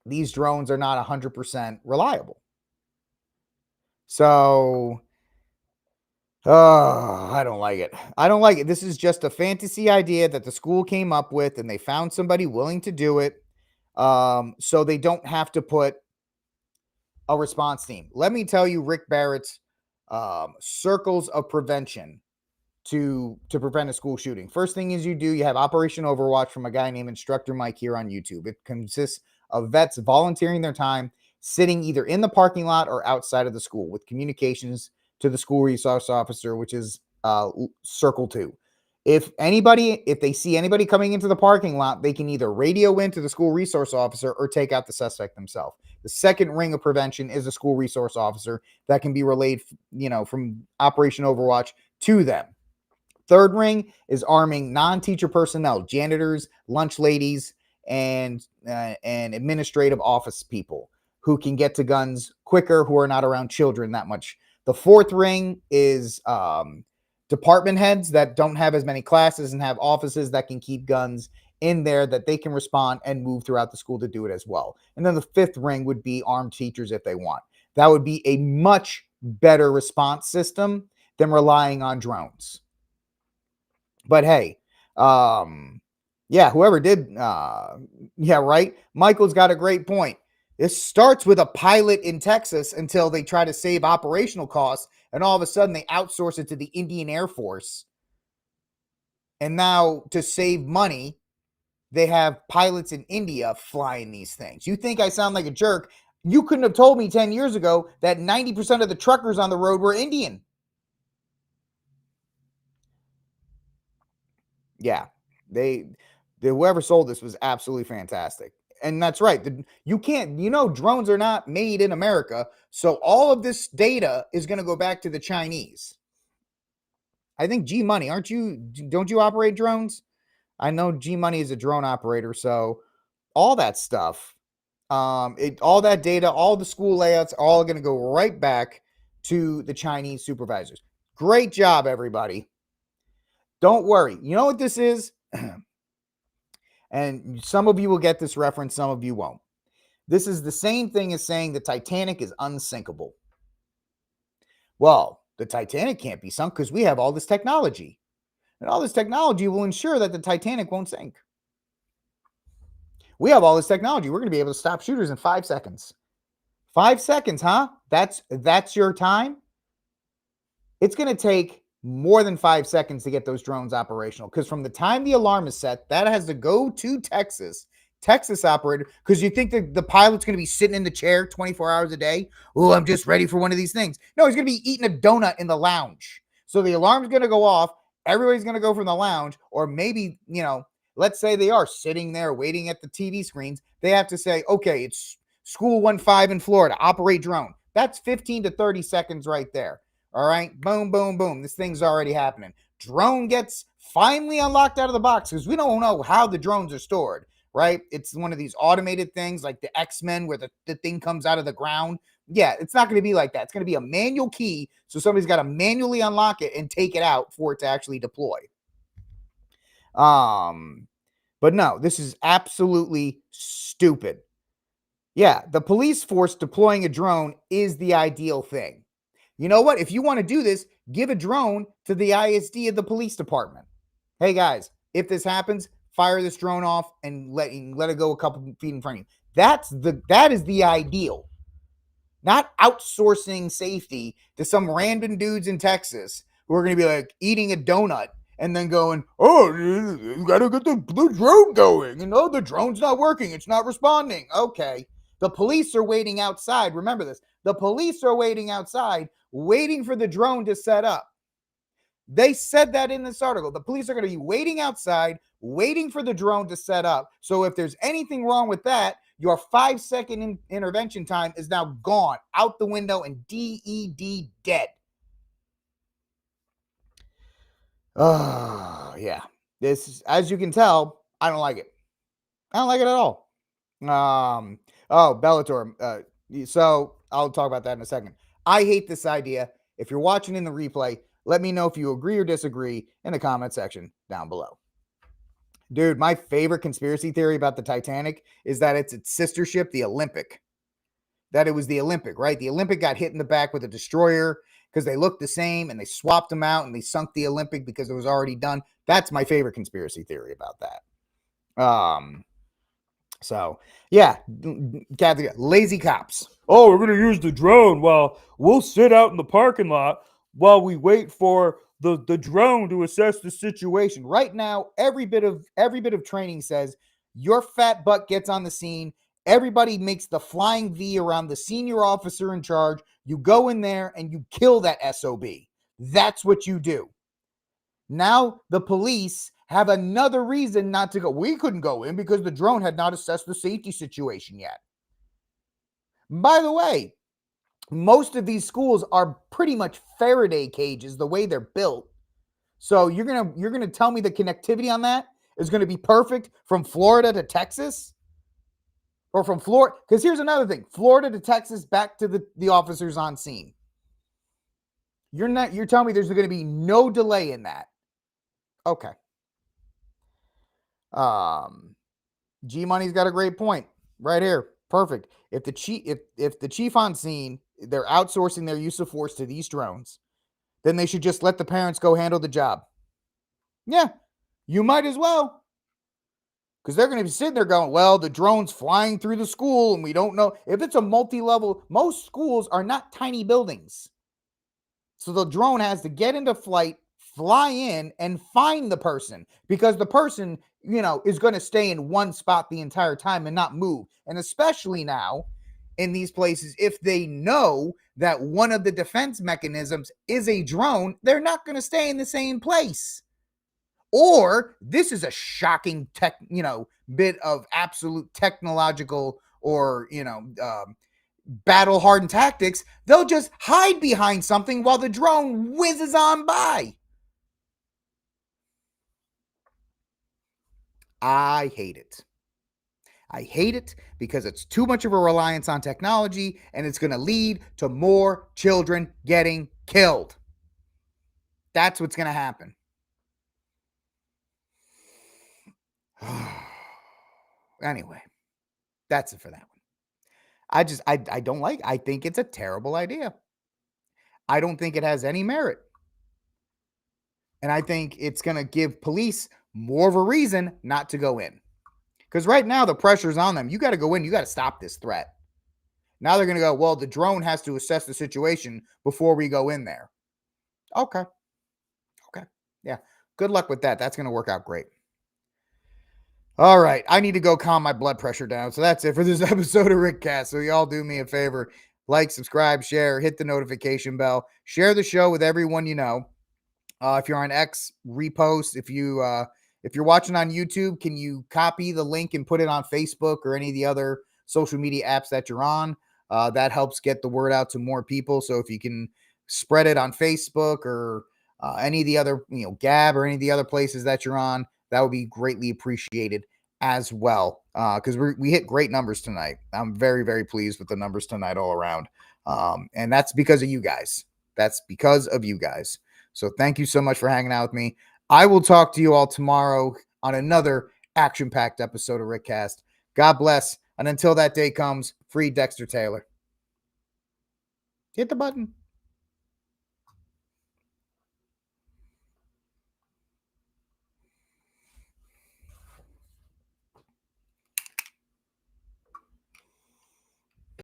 [SPEAKER 1] these drones are not 100% reliable. So, I don't like it. I don't like it. This is just a fantasy idea that the school came up with, and they found somebody willing to do it, so they don't have to put a response team. Let me tell you Rick Barrett's circles of prevention to prevent a school shooting. First thing is you have Operation Overwatch from a guy named Instructor Mike here on YouTube. It consists of vets volunteering their time, sitting either in the parking lot or outside of the school with communications to the school resource officer, which is circle to. If they see anybody coming into the parking lot, they can either radio in to the school resource officer or take out the suspect themselves. The second ring of prevention is a school resource officer that can be relayed, from Operation Overwatch to them. Third ring is arming non-teacher personnel, janitors, lunch ladies, and administrative office people who can get to guns quicker, who are not around children that much. The fourth ring is department heads that don't have as many classes and have offices that can keep guns in there that they can respond and move throughout the school to do it as well. And then the fifth ring would be armed teachers if they want. That would be a much better response system than relying on drones. But hey, whoever did, right? Michael's got a great point. This starts with a pilot in Texas until they try to save operational costs, and all of a sudden they outsource it to the Indian Air Force. And now, to save money, they have pilots in India flying these things. You think I sound like a jerk? You couldn't have told me 10 years ago that 90% of the truckers on the road were Indian. Yeah, whoever sold this was absolutely fantastic. And that's right. Drones are not made in America. So all of this data is going to go back to the Chinese. I think G Money, don't you operate drones? I know G Money is a drone operator. So all that stuff, all that data, all the school layouts, are all going to go right back to the Chinese supervisors. Great job, everybody. Don't worry. You know what this is? And some of you will get this reference, some of you won't. This is the same thing as saying the Titanic is unsinkable. Well, the Titanic can't be sunk because we have all this technology. And all this technology will ensure that the Titanic won't sink. We have all this technology. We're going to be able to stop shooters in 5 seconds. 5 seconds, huh? That's your time? It's going to take more than 5 seconds to get those drones operational, because from the time the alarm is set, that has to go to Texas operator, because you think that the pilot's going to be sitting in the chair 24 hours a day. Oh, I'm just ready for one of these things. No, he's going to be eating a donut in the lounge. So the alarm's going to go off. Everybody's going to go from the lounge, or maybe, let's say they are sitting there waiting at the TV screens. They have to say, okay, it's school 1-5 in Florida, operate drone. That's 15 to 30 seconds right there. All right, boom, boom, boom. This thing's already happening. Drone gets finally unlocked out of the box because we don't know how the drones are stored, right? It's one of these automated things like the X-Men where the thing comes out of the ground. Yeah, it's not going to be like that. It's going to be a manual key, so somebody's got to manually unlock it and take it out for it to actually deploy. But no, this is absolutely stupid. Yeah, the police force deploying a drone is the ideal thing. You know what? If you want to do this, give a drone to the ISD of the police department. Hey guys, if this happens, fire this drone off and let it go a couple feet in front of you. That is the ideal. Not outsourcing safety to some random dudes in Texas who are going to be like eating a donut and then going, oh, you got to get the drone going. The drone's not working. It's not responding. Okay. The police are waiting outside. Remember this. The police are waiting outside, waiting for the drone to set up. They said that in this article. The police are going to be waiting outside, waiting for the drone to set up. So if there's anything wrong with that, your 5-second intervention time is now gone, out the window, and DED dead. Oh, yeah. This is, as you can tell, I don't like it. I don't like it at all. Bellator. So I'll talk about that in a second. I hate this idea. If you're watching in the replay, let me know if you agree or disagree in the comment section down below. Dude, my favorite conspiracy theory about the Titanic is that it's its sister ship, the Olympic. That it was the Olympic, right? The Olympic got hit in the back with a destroyer because they looked the same and they swapped them out and they sunk the Olympic because it was already done. That's my favorite conspiracy theory about that. So, yeah, lazy cops.
[SPEAKER 2] Oh, we're going to use the drone. Well, we'll sit out in the parking lot while we wait for the drone to assess the situation.
[SPEAKER 1] Right now, every bit of training says your fat butt gets on the scene. Everybody makes the flying V around the senior officer in charge. You go in there and you kill that SOB. That's what you do. Now the police have another reason not to go. We couldn't go in because the drone had not assessed the safety situation yet. By the way, most of these schools are pretty much Faraday cages the way they're built. So you're gonna tell me the connectivity on that is going to be perfect from Florida to Texas? Or from Florida? Because here's another thing. Florida to Texas, back to the officers on scene. You're telling me there's going to be no delay in that. Okay. G Money's got a great point right here. Perfect. If the chief on scene, they're outsourcing their use of force to these drones, then they should just let the parents go handle the job. Yeah, you might as well. Because they're going to be sitting there going, well, the drone's flying through the school and we don't know. If it's a multi-level, most schools are not tiny buildings. So the drone has to get into flight, fly in, and find the person. Because the person, is going to stay in one spot the entire time and not move. And especially now in these places, if they know that one of the defense mechanisms is a drone, they're not going to stay in the same place. Or this is a shocking bit of absolute technological or, battle hardened tactics. They'll just hide behind something while the drone whizzes on by. I hate it. I hate it because it's too much of a reliance on technology and it's going to lead to more children getting killed. That's what's going to happen. Anyway, that's it for that one. I don't like, I think it's a terrible idea. I don't think it has any merit. And I think it's going to give police more of a reason not to go in. Because right now the pressure's on them. You got to go in. You got to stop this threat. Now they're going to go, well, the drone has to assess the situation before we go in there. Okay. Yeah. Good luck with that. That's going to work out great. All right. I need to go calm my blood pressure down. So that's it for this episode of RickCast. So y'all do me a favor. Like, subscribe, share, hit the notification bell. Share the show with everyone you know. If you're on X, repost. If you're watching on YouTube, can you copy the link and put it on Facebook or any of the other social media apps that you're on? That helps get the word out to more people. So if you can spread it on Facebook or any of the other, Gab or any of the other places that you're on, that would be greatly appreciated as well. Because we hit great numbers tonight. I'm very, very pleased with the numbers tonight all around. And that's because of you guys. So thank you so much for hanging out with me. I will talk to you all tomorrow on another action-packed episode of RickCast. God bless. And until that day comes, free Dexter Taylor. Hit the button.